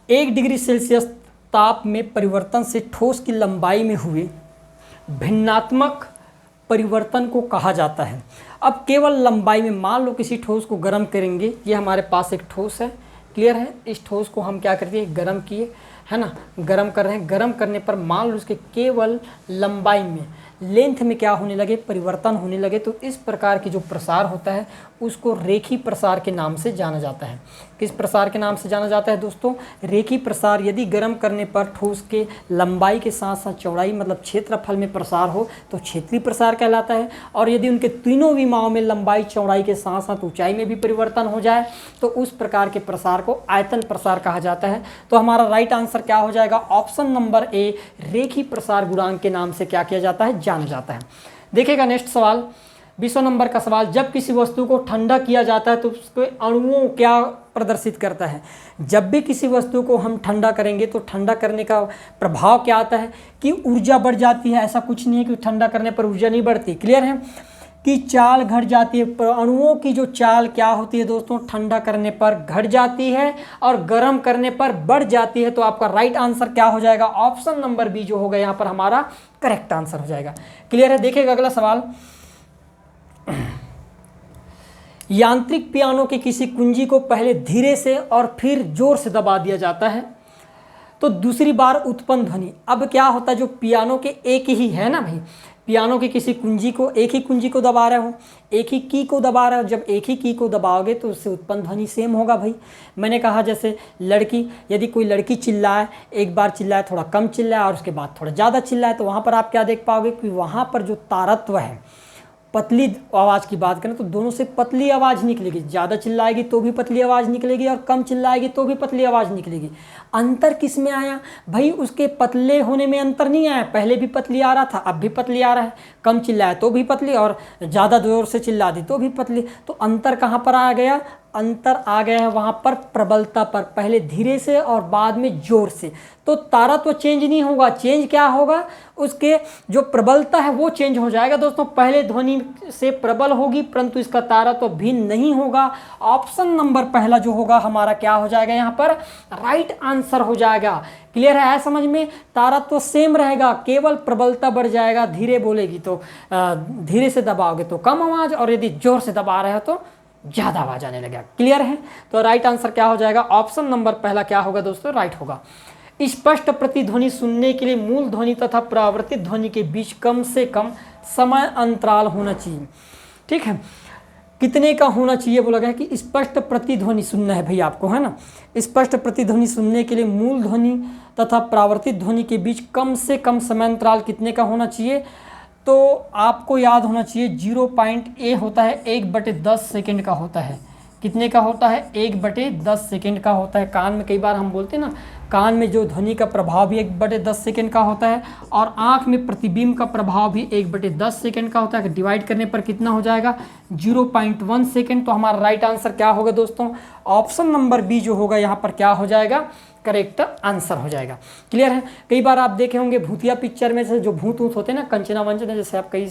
1 डिग्री सेल्सियस ताप में परिवर्तन से ठोस की लंबाई में हुए भिन्नात्मक परिवर्तन को कहा जाता है। अब केवल लंबाई में, मान लो किसी ठोस को गर्म करेंगे, ये हमारे पास एक ठोस है। क्लियर है। इस ठोस को हम क्या करते हैं, गर्म किए, है ना, गर्म कर रहे हैं। गर्म करने पर मान लो उसके केवल लंबाई में, लेंथ में क्या होने लगे, परिवर्तन होने लगे, तो इस प्रकार की जो प्रसार होता है उसको रेखी प्रसार के नाम से जाना जाता है। किस प्रसार के नाम से जाना जाता है दोस्तों, रेखी प्रसार। यदि गर्म करने पर ठोस के लंबाई के साथ साथ चौड़ाई मतलब क्षेत्रफल में प्रसार हो तो क्षेत्रीय प्रसार कहलाता है। और यदि उनके तीनों विमाओं में लंबाई चौड़ाई के साथ साथ ऊंचाई में भी परिवर्तन हो जाए तो उस प्रकार के प्रसार को आयतन प्रसार कहा जाता है। तो हमारा राइट आंसर क्या हो जाएगा, ऑप्शन नंबर ए, रेखी प्रसार गुणांक के नाम से क्या किया जाता है, जाना जाता है। देखिएगा नेक्स्ट सवाल, 20 नंबर का सवाल। जब किसी वस्तु को ठंडा किया जाता है तो उसके अणुओं क्या प्रदर्शित करता है। जब भी किसी वस्तु को हम ठंडा करेंगे तो ठंडा करने का प्रभाव क्या आता है कि ऊर्जा बढ़ जाती है। ऐसा कुछ नहीं है कि ठंडा करने पर ऊर्जा नहीं बढ़ती। क्लियर है कि चाल घट जाती है। अणुओं की जो चाल क्या होती है दोस्तों, ठंडा करने पर घट जाती है और गर्म करने पर बढ़ जाती है। तो आपका राइट आंसर क्या हो जाएगा, ऑप्शन नंबर बी जो होगा यहाँ पर हमारा करेक्ट आंसर हो जाएगा। क्लियर है। देखिएगा अगला सवाल। यांत्रिक पियानो की किसी कुंजी को पहले धीरे से और फिर जोर से दबा दिया जाता है तो दूसरी बार उत्पन्न ध्वनि। अब क्या होता है, जो पियानो के एक ही है ना भाई, पियानो की किसी कुंजी को, एक ही कुंजी को दबा रहे हो, एक ही की को दबा रहे हो। जब एक ही की को दबाओगे तो उससे उत्पन्न ध्वनि सेम होगा भाई। मैंने कहा जैसे लड़की, यदि कोई लड़की चिल्लाए, एक बार चिल्लाए, थोड़ा कम चिल्लाए और उसके बाद थोड़ा ज़्यादा चिल्लाए, तो वहाँ पर आप क्या देख पाओगे कि वहाँ पर जो तारत्व है, पतली आवाज़ की बात करें तो दोनों से पतली आवाज़ निकलेगी। ज़्यादा चिल्लाएगी तो भी पतली आवाज़ निकलेगी और कम चिल्लाएगी तो भी पतली आवाज़ निकलेगी। अंतर किस में आया भाई, उसके पतले होने में अंतर नहीं आया। पहले भी पतली आ रहा था, अब भी पतली आ रहा है। कम चिल्लाए तो भी पतली और ज़्यादा जोर से चिल्ला दी तो भी पतली। तो अंतर कहाँ पर आ गया, अंतर आ गया है वहाँ पर प्रबलता पर, पहले धीरे से और बाद में जोर से। तो तारा तो चेंज नहीं होगा, चेंज क्या होगा, उसके जो प्रबलता है वो चेंज हो जाएगा दोस्तों। पहले ध्वनि से प्रबल होगी परंतु इसका तारा तो भिन्न नहीं होगा। ऑप्शन नंबर पहला जो होगा हमारा क्या हो जाएगा यहाँ पर, राइट आंसर हो जाएगा। क्लियर है समझ में, तारा तो सेम रहेगा, केवल प्रबलता बढ़ जाएगा। धीरे बोलेगी तो धीरे से दबाओगे तो कम आवाज़, और यदि जोर से दबा रहे हो तो ज़्यादा आवाज़ आने लगेगा। क्लियर है, तो राइट आंसर क्या हो जाएगा, ऑप्शन नंबर पहला क्या होगा दोस्तों, राइट होगा। स्पष्ट प्रतिध्वनि सुनने के लिए मूल ध्वनि तथा परावर्तित ध्वनि के बीच कम से कम समय अंतराल होना चाहिए। ठीक है, कितने का होना चाहिए बोला गया कि स्पष्ट प्रतिध्वनि सुनना है भाई आपको, है ना। स्पष्ट प्रतिध्वनि सुनने के लिए मूल ध्वनि तथा परावर्तित ध्वनि के बीच कम से कम समय अंतराल कितने का होना चाहिए, तो आपको याद होना चाहिए 0.a होता है 1/10 सेकेंड का होता है। कितने का होता है, 1/10 सेकेंड का होता है। कान में कई बार हम बोलते हैं ना, कान में जो ध्वनि का प्रभाव भी 1/10 सेकेंड का होता है, और आँख में प्रतिबिंब का प्रभाव भी 1/10 सेकेंड का होता है। डिवाइड करने पर कितना हो जाएगा, 0.1 सेकेंड। तो हमारा राइट आंसर क्या होगा दोस्तों, ऑप्शन नंबर बी जो होगा यहाँ पर क्या हो जाएगा, करेक्ट आंसर हो जाएगा। क्लियर है, कई बार आप देखे होंगे भूतिया पिक्चर में से जो भूत ऊत होते हैं ना, कंचना वंचना, जैसे आप कई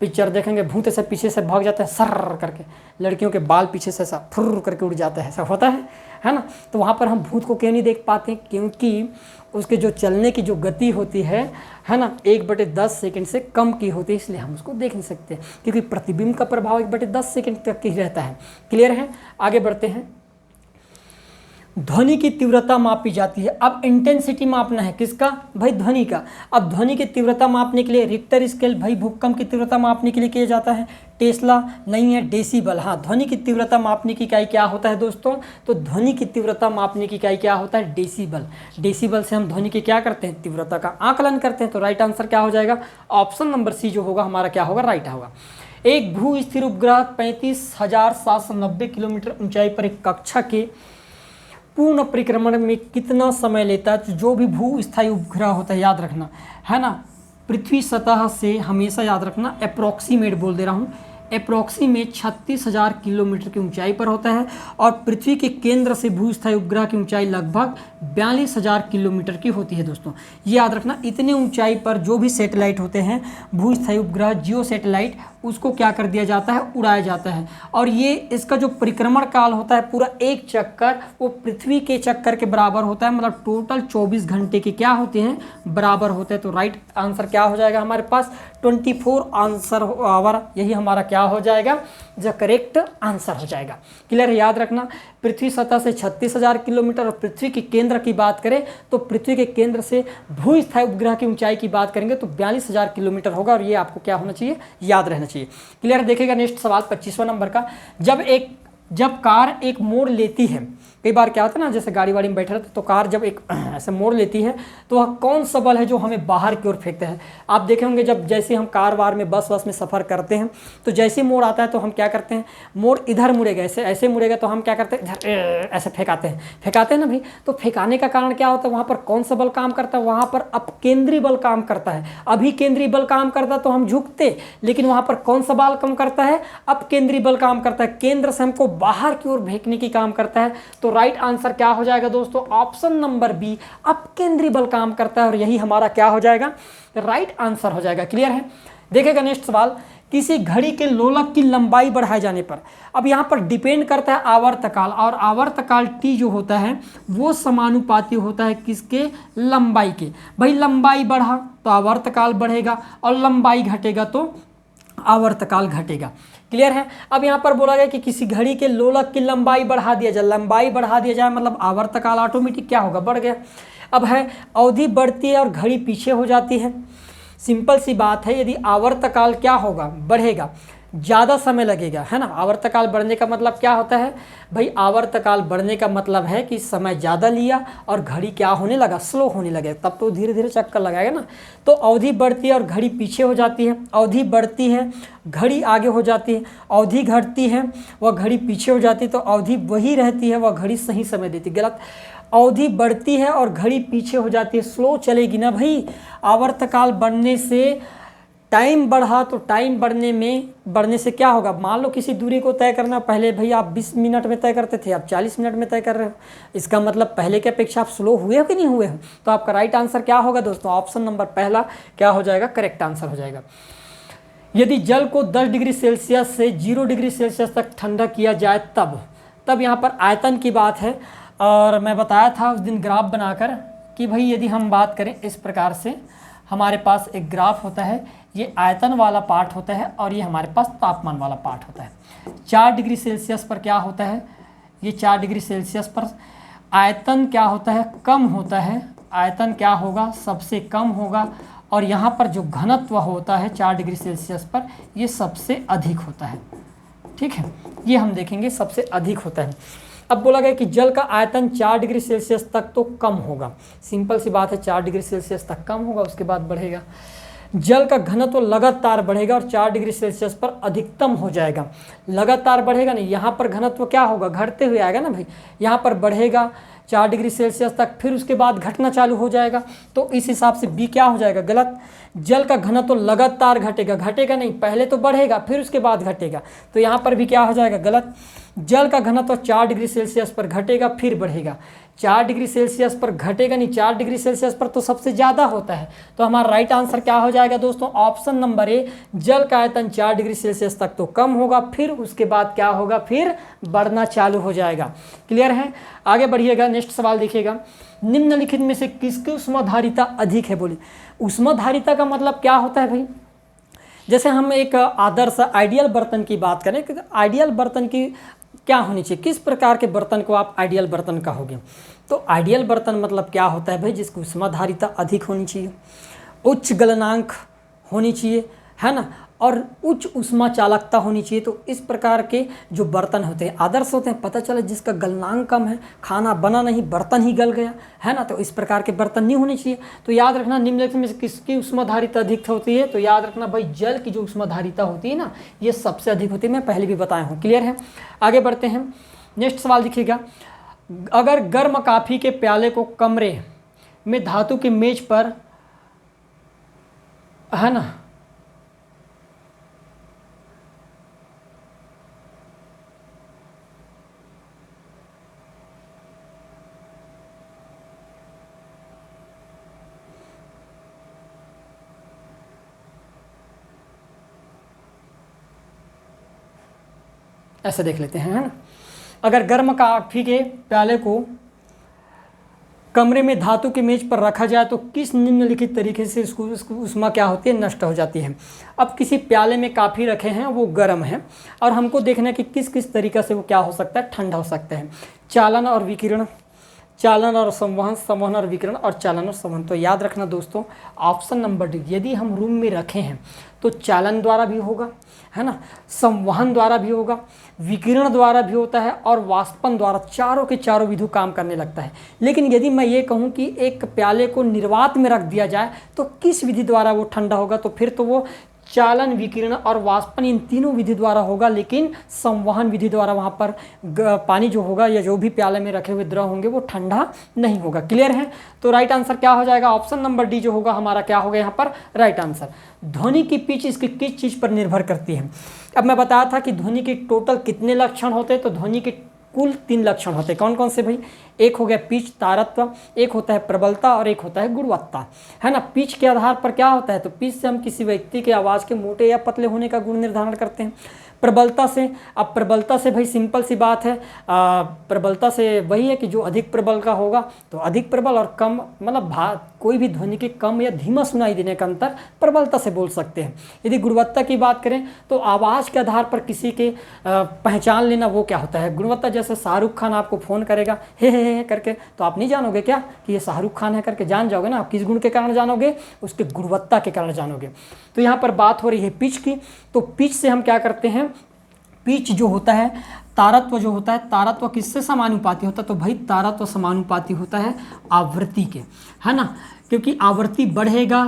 पिक्चर देखेंगे भूत ऐसे पीछे से भाग जाता है सर करके, लड़कियों के बाल पीछे से ऐसा फुर्र करके उड़ जाता है, ऐसा होता है ना। तो वहाँ पर हम भूत को क्यों नहीं देख पाते, क्योंकि उसके जो चलने की जो गति होती है ना, 1/10 सेकेंड से कम की होती है, इसलिए हम उसको देख नहीं सकते, क्योंकि प्रतिबिंब का प्रभाव 1/10 सेकेंड तक ही रहता है। क्लियर है, आगे बढ़ते हैं। ध्वनि की तीव्रता मापी जाती है। अब इंटेंसिटी मापना है किसका, भाई ध्वनि का। अब ध्वनि की तीव्रता मापने के लिए रिक्टर स्केल, भाई भूकंप की तीव्रता मापने के लिए किया जाता है। टेस्ला नहीं है, डेसिबल। हाँ, ध्वनि की तीव्रता मापने की इकाई क्या होता है दोस्तों, तो ध्वनि की तीव्रता मापने की इकाई क्या होता है, डेसिबल। डेसिबल से हम ध्वनि की क्या करते हैं, तीव्रता का आकलन करते हैं। तो राइट आंसर क्या हो जाएगा, ऑप्शन नंबर सी जो होगा हमारा क्या होगा, राइट होगा। एक भू स्थिर उपग्रह 35,790 किलोमीटर ऊंचाई पर एक कक्षा के पूर्ण परिक्रमण में कितना समय लेता है। तो जो भी भू स्थायी उपग्रह होता है, याद रखना है ना, पृथ्वी सतह से हमेशा याद रखना, अप्रॉक्सीमेट बोल दे रहा हूँ, अप्रॉक्सीमेट 36,000 किलोमीटर की ऊंचाई पर होता है, और पृथ्वी के केंद्र से भूस्थायी उपग्रह की ऊंचाई लगभग 42,000 किलोमीटर की होती है दोस्तों। ये याद रखना, इतने ऊंचाई पर जो भी सैटेलाइट होते हैं, भूस्थायी उपग्रह, जियो सैटेलाइट, उसको क्या कर दिया जाता है, उड़ाया जाता है। और ये इसका जो परिक्रमण काल होता है पूरा एक चक्कर, वो पृथ्वी के चक्कर के बराबर होता है, मतलब टोटल 24 घंटे के क्या होते हैं, बराबर होते हैं। तो राइट आंसर क्या हो जाएगा हमारे पास, 24 आंसर आवर, यही हमारा क्या हो जाएगा, जो करेक्ट आंसर हो जाएगा। क्लियर है, याद रखना, पृथ्वी सतह से 36,000 किलोमीटर, और पृथ्वी के केंद्र की बात करें तो पृथ्वी के केंद्र से भूस्थायी उपग्रह की ऊंचाई की बात करेंगे तो 42,000 किलोमीटर होगा, और ये आपको क्या होना चाहिए, याद रहना चाहिए। क्लियर, देखिएगा नेक्स्ट सवाल 25वां नंबर का। जब कार एक मोड़ लेती है, कई बार क्या होता है ना, जैसे गाड़ी वाड़ी में बैठे रहते तो कार जब एक ऐसे मोड़ लेती है तो वह कौन सा बल है जो हमें बाहर की ओर फेंकता है। आप देखे होंगे जब जैसे हम कार वार में बस में सफ़र करते हैं तो जैसे मोड़ आता है तो हम क्या करते हैं, मोड़ इधर मुड़ेगा, ऐसे मुड़ेगा तो हम क्या करते हैं, इधर ऐसे फेंकाते हैं ना भाई। तो फेंकाने का कारण क्या होता है, वहाँ पर कौन सा बल काम करता है, वहाँ पर अपकेंद्री बल काम करता है। अभी केंद्रीय बल काम करता तो हम झुकते, लेकिन वहाँ पर कौन सा बल काम करता है, अपकेंद्री बल काम करता है, केंद्र से हमको बाहर की ओर फेंकने की काम करता है। तो राइट आंसर क्या हो जाएगा दोस्तों, ऑप्शन नंबर बी, अपकेंद्री बल काम करता है, और यही हमारा क्या हो जाएगा, राइट आंसर हो जाएगा। क्लियर है, देखिएगा नेक्स्ट सवाल। किसी घड़ी के लोलक की लंबाई बढ़ाए जाने पर, अब यहाँ पर डिपेंड करता है आवर्तकाल, और आवर्तकाल टी जो होता है वो समानुपाती होता है किसके, लंबाई के। भाई लंबाई बढ़ा तो आवर्तकाल बढ़ेगा, और लंबाई घटेगा तो आवर्तकाल घटेगा। क्लियर है, अब यहाँ पर बोला गया कि किसी घड़ी के लोलक की लंबाई बढ़ा दिया जाए, लंबाई बढ़ा दिया जाए मतलब आवर्तकाल ऑटोमेटिक क्या होगा, बढ़ गया। अब है अवधि बढ़ती है और घड़ी पीछे हो जाती है, सिंपल सी बात है, यदि आवर्तकाल क्या होगा, बढ़ेगा, ज़्यादा समय लगेगा, है ना। आवर्तकाल बढ़ने का मतलब क्या होता है भाई, आवर्तकाल बढ़ने का मतलब है कि समय ज़्यादा लिया और घड़ी क्या होने लगा, स्लो होने लगे, तब तो धीरे धीरे चक्कर लगाएगा ना। तो अवधि बढ़ती है और घड़ी पीछे हो जाती है, अवधि बढ़ती है घड़ी आगे हो जाती है, अवधि घटती है वह घड़ी पीछे हो जाती है, तो अवधि वही रहती है, वह घड़ी सही समय देती है। गलत, अवधि बढ़ती है और घड़ी पीछे हो जाती है, स्लो चलेगी ना भाई। आवर्तकाल बढ़ने से टाइम बढ़ा तो टाइम बढ़ने से क्या होगा, मान लो किसी दूरी को तय करना, पहले भाई आप 20 मिनट में तय करते थे, आप 40 मिनट में तय कर रहे हो, इसका मतलब पहले की अपेक्षा आप स्लो हुए हो कि नहीं हुए हो। तो आपका राइट आंसर क्या होगा दोस्तों, ऑप्शन नंबर पहला क्या हो जाएगा, करेक्ट आंसर हो जाएगा। यदि जल को 10 डिग्री सेल्सियस से 0 डिग्री सेल्सियस तक ठंडा किया जाए तब यहाँ पर आयतन की बात है। और मैं बताया था उस दिन ग्राफ बनाकर कि भाई यदि हम बात करें इस प्रकार से, हमारे पास एक ग्राफ होता है, ये आयतन वाला पार्ट होता है और ये हमारे पास तापमान वाला पार्ट होता है। 4 डिग्री सेल्सियस पर क्या होता है, ये 4 डिग्री सेल्सियस पर आयतन क्या होता है, कम होता है, आयतन क्या होगा, सबसे कम होगा। और यहाँ पर जो घनत्व होता है 4 डिग्री सेल्सियस पर, ये सबसे अधिक होता है। ठीक है, ये हम देखेंगे सबसे अधिक होता है। अब बोला गया कि जल का आयतन 4 डिग्री सेल्सियस तक तो कम होगा, सिंपल सी बात है, 4 डिग्री सेल्सियस तक कम होगा, उसके बाद बढ़ेगा। जल का घनत्व लगातार बढ़ेगा और 4 डिग्री सेल्सियस पर अधिकतम हो जाएगा। लगातार बढ़ेगा नहीं, यहाँ पर घनत्व क्या होगा, घटते हुए आएगा ना भाई, यहाँ पर बढ़ेगा 4 डिग्री सेल्सियस तक, फिर उसके बाद घटना चालू हो जाएगा। तो इस हिसाब से बी क्या हो जाएगा, गलत। जल का घनत्व लगातार घटेगा, घटेगा नहीं, पहले तो बढ़ेगा फिर उसके बाद घटेगा, तो यहाँ पर भी क्या हो जाएगा, गलत। जल का घनत्व 4 डिग्री सेल्सियस पर घटेगा फिर बढ़ेगा, 4 डिग्री सेल्सियस पर घटेगा नहीं, 4 डिग्री सेल्सियस पर तो सबसे ज़्यादा होता है। तो हमारा राइट आंसर क्या हो जाएगा दोस्तों, ऑप्शन नंबर ए, जल का आयतन 4 डिग्री सेल्सियस तक तो कम होगा, फिर उसके बाद क्या होगा, फिर बढ़ना चालू हो जाएगा। क्लियर है, आगे बढ़िएगा, नेक्स्ट सवाल देखिएगा। निम्नलिखित में से किसकी ऊष्माधारिता अधिक है, बोली। ऊष्माधारिता का मतलब क्या होता है भाई, जैसे हम एक आदर्श आइडियल बर्तन की बात करें, आइडियल बर्तन की क्या होनी चाहिए, किस प्रकार के बर्तन को आप आइडियल बर्तन कहोगे। तो आइडियल बर्तन मतलब क्या होता है भाई, जिसकी ऊष्माधारिता अधिक होनी चाहिए, उच्च गलनांक होनी चाहिए, है ना, और उच्च ऊष्मा चालकता होनी चाहिए। तो इस प्रकार के जो बर्तन होते हैं आदर्श होते हैं, पता चला जिसका गलनांक कम है, खाना बना नहीं, बर्तन ही गल गया, है ना, तो इस प्रकार के बर्तन नहीं होने चाहिए। तो याद रखना निम्नलिखित में से किसकी ऊष्माधारिता अधिक होती है, तो याद रखना भाई जल की जो ऊष्माधारिता होती है ना, ये सबसे अधिक होती है, मैं पहले भी बताया हूँ। क्लियर है, आगे बढ़ते हैं, नेक्स्ट सवाल देखिएगा। अगर गर्म कॉफ़ी के प्याले को कमरे में धातु की मेज पर, है ना, ऐसे देख लेते हैं, है ना। अगर गर्म कॉफ़ी के प्याले को कमरे में धातु की मेज पर रखा जाए तो किस निम्नलिखित तरीके से इसको ऊष्मा क्या होती है, नष्ट हो जाती है। अब किसी प्याले में कॉफ़ी रखे हैं, वो गर्म है, और हमको देखना है कि किस किस तरीक़े से वो क्या हो सकता है, ठंडा हो सकता है। चालन और विकिरण, चालन और संवहन, संवहन और विकिरण, और चालन और संवहन। तो याद रखना दोस्तों, ऑप्शन नंबर डी, यदि हम रूम में रखे हैं तो चालन द्वारा भी होगा, है ना, संवहन द्वारा भी होगा, विकिरण द्वारा भी होता है, और वाष्पन द्वारा, चारों के चारों विधि काम करने लगता है। लेकिन यदि मैं ये कहूँ कि एक प्याले को निर्वात में रख दिया जाए तो किस विधि द्वारा वो ठंडा होगा, तो फिर तो वो चालन, विकिरण और वाष्पन, इन तीनों विधि द्वारा होगा, लेकिन संवहन विधि द्वारा वहाँ पर पानी जो होगा या जो भी प्याले में रखे हुए द्रव होंगे वो ठंडा नहीं होगा। क्लियर है, तो राइट आंसर क्या हो जाएगा, ऑप्शन नंबर डी जो होगा हमारा क्या होगा यहाँ पर राइट आंसर। ध्वनि की पिच इसकी किस चीज़ पर निर्भर करती है। अब मैं बताया था कि ध्वनि के टोटल कितने लक्षण होते हैं, तो ध्वनि के कुल 3 लक्षण होते हैं। कौन कौन से भाई, एक हो गया पिच, तारत्व, एक होता है प्रबलता, और एक होता है गुणवत्ता, है ना। पिच के आधार पर क्या होता है, तो पिच से हम किसी व्यक्ति के आवाज़ के मोटे या पतले होने का गुण निर्धारण करते हैं। प्रबलता से, अब प्रबलता से भाई सिंपल सी बात है, प्रबलता से वही है कि जो अधिक प्रबल का होगा तो अधिक प्रबल, और कम मतलब कोई भी ध्वनि के कम या धीमा सुनाई देने का अंतर प्रबलता से बोल सकते हैं। यदि गुणवत्ता की बात करें तो आवाज़ के आधार पर किसी के पहचान लेना, वो क्या होता है गुणवत्ता। जैसे शाहरुख खान आपको फ़ोन करेगा हे करके, तो आप नहीं जानोगे क्या कि ये शाहरुख खान है करके, जान जाओगे ना। आप किस गुण के कारण जानोगे, उसके गुणवत्ता के कारण जानोगे। तो यहाँ पर बात हो रही है पिच की, तो पिच से हम क्या करते हैं, पिच जो होता है, तारत्व जो होता है, तारत्व किससे समानुपाती होता है, तो भाई तारत्व समानुपाती होता है आवृत्ति के, है ना। क्योंकि आवृत्ति बढ़ेगा,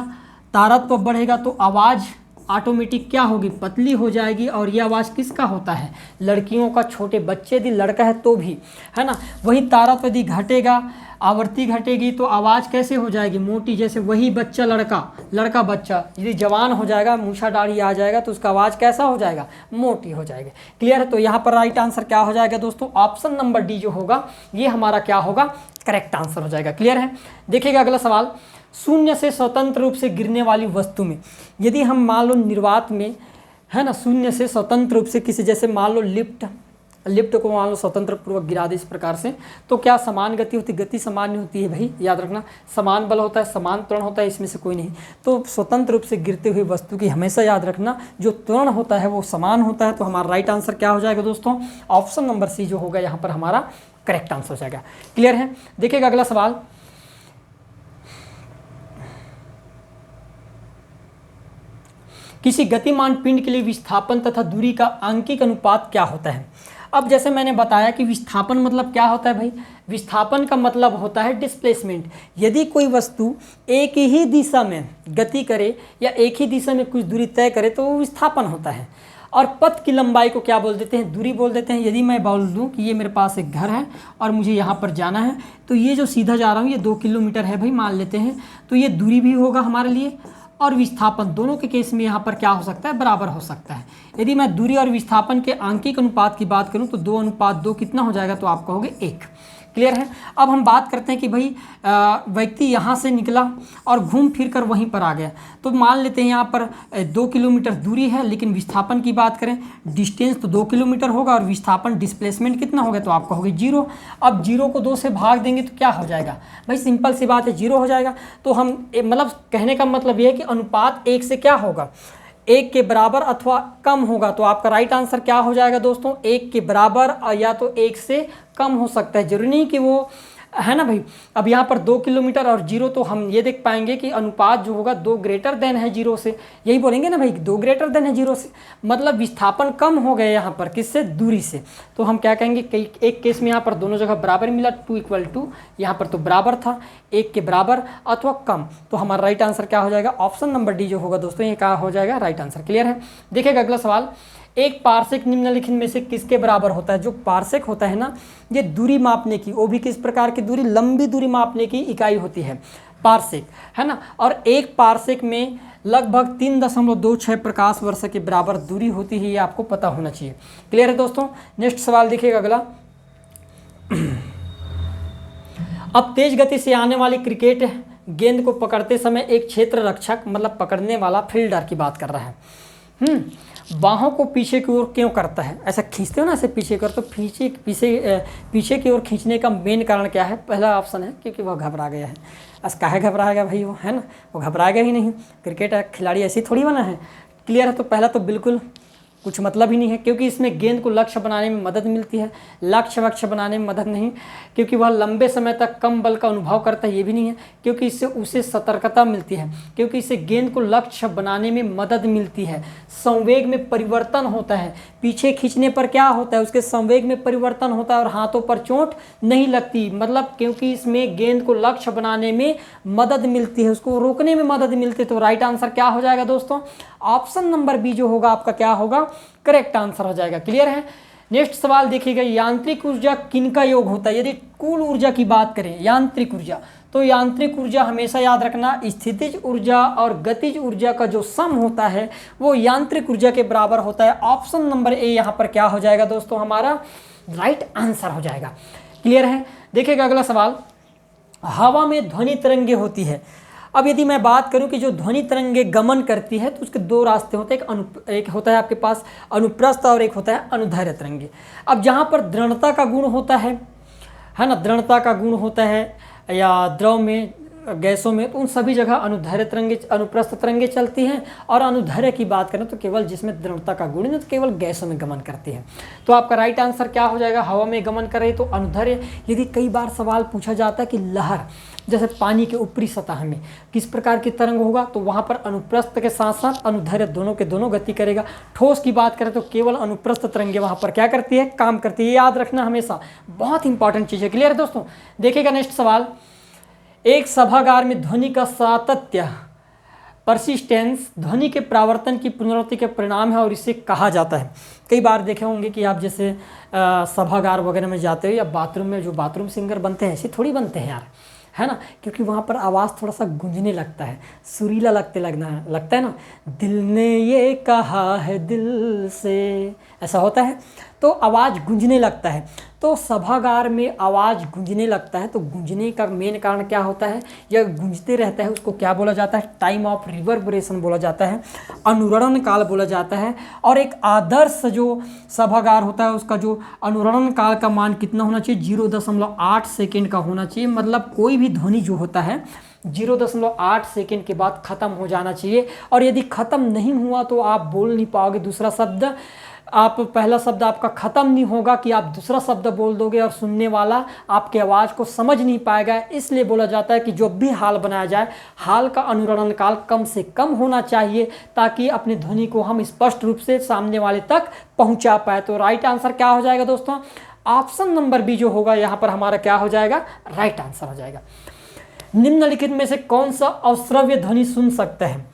तारत्व बढ़ेगा, तो आवाज़ ऑटोमेटिक क्या होगी, पतली हो जाएगी। और ये आवाज़ किसका होता है, लड़कियों का, छोटे बच्चे यदि लड़का है तो भी, है ना। वही तारत्व यदि घटेगा, आवृत्ति घटेगी तो आवाज़ कैसे हो जाएगी, मोटी। जैसे वही बच्चा लड़का बच्चा यदि जवान हो जाएगा, मूछा दाढ़ी आ जाएगा तो उसका आवाज़ कैसा हो जाएगा, मोटी हो जाएगी। क्लियर है। तो यहाँ पर राइट आंसर क्या हो जाएगा दोस्तों, ऑप्शन नंबर डी जो होगा ये हमारा क्या होगा, करेक्ट आंसर हो जाएगा। क्लियर है। देखिएगा अगला सवाल, शून्य से स्वतंत्र रूप से गिरने वाली वस्तु में, यदि हम मान लो निर्वात में है ना, शून्य से स्वतंत्र रूप से किसी, जैसे मान लो लिफ्ट को मान लो स्वतंत्र पूर्वक गिरा दे इस प्रकार से, तो क्या समान गति होती, गति सामान्य होती है भाई, याद रखना। समान बल होता है, समान त्वरण होता है, इसमें से कोई नहीं। तो स्वतंत्र रूप से गिरते हुए वस्तु की हमेशा याद रखना जो त्वरण होता है वो समान होता है। तो हमारा राइट आंसर क्या हो जाएगा दोस्तों, ऑप्शन नंबर सी जो होगा यहाँ पर हमारा करेक्ट आंसर हो जाएगा। क्लियर है। देखिएगा अगला सवाल, किसी गतिमान पिंड के लिए विस्थापन तथा दूरी का आंकिक अनुपात क्या होता है। अब जैसे मैंने बताया कि विस्थापन मतलब क्या होता है भाई, विस्थापन का मतलब होता है डिस्प्लेसमेंट। यदि कोई वस्तु एक ही दिशा में गति करे या एक ही दिशा में कुछ दूरी तय करे तो वो विस्थापन होता है। और पथ की लंबाई को क्या बोल देते हैं, दूरी बोल देते हैं। यदि मैं बोल दूं कि ये मेरे पास एक घर है और मुझे यहाँ पर जाना है, तो ये जो सीधा जा रहा हूँ ये 2 किलोमीटर है भाई मान लेते हैं, तो ये दूरी भी होगा हमारे लिए और विस्थापन दोनों के केस में यहाँ पर क्या हो सकता है, बराबर हो सकता है। यदि मैं दूरी और विस्थापन के आंकिक अनुपात की बात करूँ तो 2:2 कितना हो जाएगा, तो आप कहोगे 1। क्लियर है। अब हम बात करते हैं कि भाई व्यक्ति यहाँ से निकला और घूम फिर कर वहीं पर आ गया, तो मान लेते हैं यहाँ पर 2 किलोमीटर दूरी है, लेकिन विस्थापन की बात करें, डिस्टेंस तो 2 किलोमीटर होगा और विस्थापन डिस्प्लेसमेंट कितना होगा, तो आप कहोगे 0। अब 0 को 2 से भाग देंगे तो क्या हो जाएगा भाई, सिंपल सी बात है 0 हो जाएगा। तो हम मतलब कहने का मतलब ये है कि अनुपात 1 से क्या होगा, 1 के बराबर अथवा कम होगा। तो आपका राइट आंसर क्या हो जाएगा दोस्तों, 1 के बराबर या तो 1 से कम हो सकता है, जरूरी नहीं कि वो है ना भाई। अब यहाँ पर 2 किलोमीटर और 0, तो हम ये देख पाएंगे कि अनुपात जो होगा 2 ग्रेटर देन है 0 से, यही बोलेंगे ना भाई, 2 ग्रेटर देन है 0 से, मतलब विस्थापन कम हो गया यहाँ पर, किससे, दूरी से। तो हम क्या कहेंगे, कई एक केस में यहाँ पर दोनों जगह बराबर मिला, 2 यहाँ पर तो बराबर था, 1 के बराबर अथवा कम। तो हमारा राइट आंसर क्या हो जाएगा, ऑप्शन नंबर डी जो होगा दोस्तों, ये क्या हो जाएगा, राइट आंसर। क्लियर है। देखिएगा अगला सवाल, एक पार्सेक निम्नलिखित में से किसके बराबर होता है। जो पार्सेक होता है ना, ये दूरी मापने की, वो भी किस प्रकार की दूरी, लंबी दूरी मापने की इकाई होती है पार्सेक, है ना। और एक पार्सेक में लगभग 3.26 प्रकाश वर्ष के बराबर दूरी होती है, ये आपको पता होना चाहिए। क्लियर है दोस्तों। नेक्स्ट सवाल देखिएगा अगला, अब तेज गति से आने वाली क्रिकेट गेंद को पकड़ते समय एक क्षेत्र रक्षक मतलब पकड़ने वाला फील्डर की बात कर रहा है, बाहों को पीछे की ओर क्यों करता है, ऐसा खींचते हो ना, ऐसे पीछे कर, तो पीछे की ओर खींचने का मेन कारण क्या है। पहला ऑप्शन है क्योंकि वह घबरा गया है। काहे घबराएगा भाई वो, है ना, वो घबराएगा ही नहीं, क्रिकेट खिलाड़ी ऐसे ही थोड़ी बना है। क्लियर है। तो पहला तो बिल्कुल कुछ मतलब ही नहीं है, क्योंकि इसमें गेंद को लक्ष्य बनाने में मदद मिलती है, लक्ष्य बनाने में मदद नहीं, क्योंकि वह लंबे समय तक कम बल का अनुभव करता है, ये भी नहीं है, क्योंकि इससे उसे सतर्कता मिलती है, क्योंकि इससे गेंद को लक्ष्य बनाने में मदद मिलती है, संवेग में परिवर्तन होता है, पीछे खींचने पर क्या होता है, उसके संवेग में परिवर्तन होता है और हाथों पर चोट नहीं लगती, मतलब क्योंकि इसमें गेंद को लक्ष्य बनाने में मदद मिलती है, उसको रोकने में मदद मिलती है। तो राइट आंसर क्या हो जाएगा दोस्तों, ऑप्शन नंबर बी जो होगा आपका क्या होगा, करेक्ट आंसर हो जाएगा। क्लियर है। नेक्स्ट सवाल देखिएगा, यांत्रिक ऊर्जा किनका योग होता है। यदि कुल ऊर्जा की बात करें, यांत्रिक ऊर्जा, तो यांत्रिक ऊर्जा हमेशा याद रखना, स्थितिज ऊर्जा और गतिज ऊर्जा का जो सम होता है वो यांत्रिक ऊर्जा के बराबर होता है। ऑप्शन नंबर ए यहाँ पर क्या हो जाएगा दोस्तों, हमारा राइट आंसर हो जाएगा। क्लियर है। देखिएगा अगला सवाल, हवा में ध्वनि तरंगे होती है। अब यदि मैं बात करूं कि जो ध्वनि तरंगे गमन करती है तो उसके 2 रास्ते होते हैं, एक होता है आपके पास अनुप्रस्थ और एक होता है अनुदैर्घ्य तरंगे। अब जहां पर दृढ़ता का गुण होता है ना, दृढ़ता का गुण होता है या द्रव में, गैसों में, तो उन सभी जगह अनुदैर्घ्य तरंगे, अनुप्रस्थ तरंगे चलती हैं। और अनुदैर्घ्य की बात करें तो केवल जिसमें दृढ़ता का गुण है तो केवल गैसों में गमन करती है। तो आपका राइट आंसर क्या हो जाएगा, हवा में गमन करे तो अनुदैर्घ्य। यदि कई बार सवाल पूछा जाता है कि लहर, जैसे पानी के ऊपरी सतह में किस प्रकार की तरंग होगा, तो वहाँ पर अनुप्रस्थ के साथ साथ अनुदैर्घ्य दोनों के दोनों गति करेगा। ठोस की बात करें तो केवल अनुप्रस्थ तरंगे वहाँ पर क्या करती है, काम करती है। याद रखना हमेशा, बहुत इंपॉर्टेंट चीज़ है। क्लियर है दोस्तों। देखिएगा नेक्स्ट सवाल, एक सभागार में ध्वनि का सातत्य परसिस्टेंस ध्वनि के प्रावर्तन की पुनरावृत्ति के परिणाम है और इसे कहा जाता है। कई बार देखे होंगे कि आप जैसे सभागार वगैरह में जाते हो या बाथरूम में, जो बाथरूम सिंगर बनते हैं ऐसे थोड़ी बनते हैं यार, है ना, क्योंकि वहाँ पर आवाज़ थोड़ा सा गूंजने लगता है, सुरीला लगता है ना, दिल ने ये कहा है दिल से, ऐसा होता है तो आवाज़ गूंजने लगता है। तो सभागार में आवाज़ गूंजने लगता है, तो गूंजने का मेन कारण क्या होता है, यह गूंजते रहता है, उसको क्या बोला जाता है, टाइम ऑफ रिवर्बरेशन बोला जाता है, अनुरणन काल बोला जाता है। और एक आदर्श जो सभागार होता है उसका जो अनुरणन काल का मान कितना होना चाहिए, 0.8 सेकेंड का होना चाहिए। मतलब कोई भी ध्वनि जो होता है 0.8 सेकेंड के बाद ख़त्म हो जाना चाहिए, और यदि ख़त्म नहीं हुआ तो आप बोल नहीं पाओगे दूसरा शब्द, आप पहला शब्द आपका ख़त्म नहीं होगा कि आप दूसरा शब्द बोल दोगे और सुनने वाला आपकी आवाज़ को समझ नहीं पाएगा। इसलिए बोला जाता है कि जो भी हाल बनाया जाए, हाल का अनुरणन काल कम से कम होना चाहिए ताकि अपनी ध्वनि को हम स्पष्ट रूप से सामने वाले तक पहुंचा पाए। तो राइट आंसर क्या हो जाएगा दोस्तों, ऑप्शन नंबर बी जो होगा यहाँ पर हमारा क्या हो जाएगा, राइट आंसर हो जाएगा। निम्नलिखित में से कौन सा अश्रव्य ध्वनि सुन सकता है।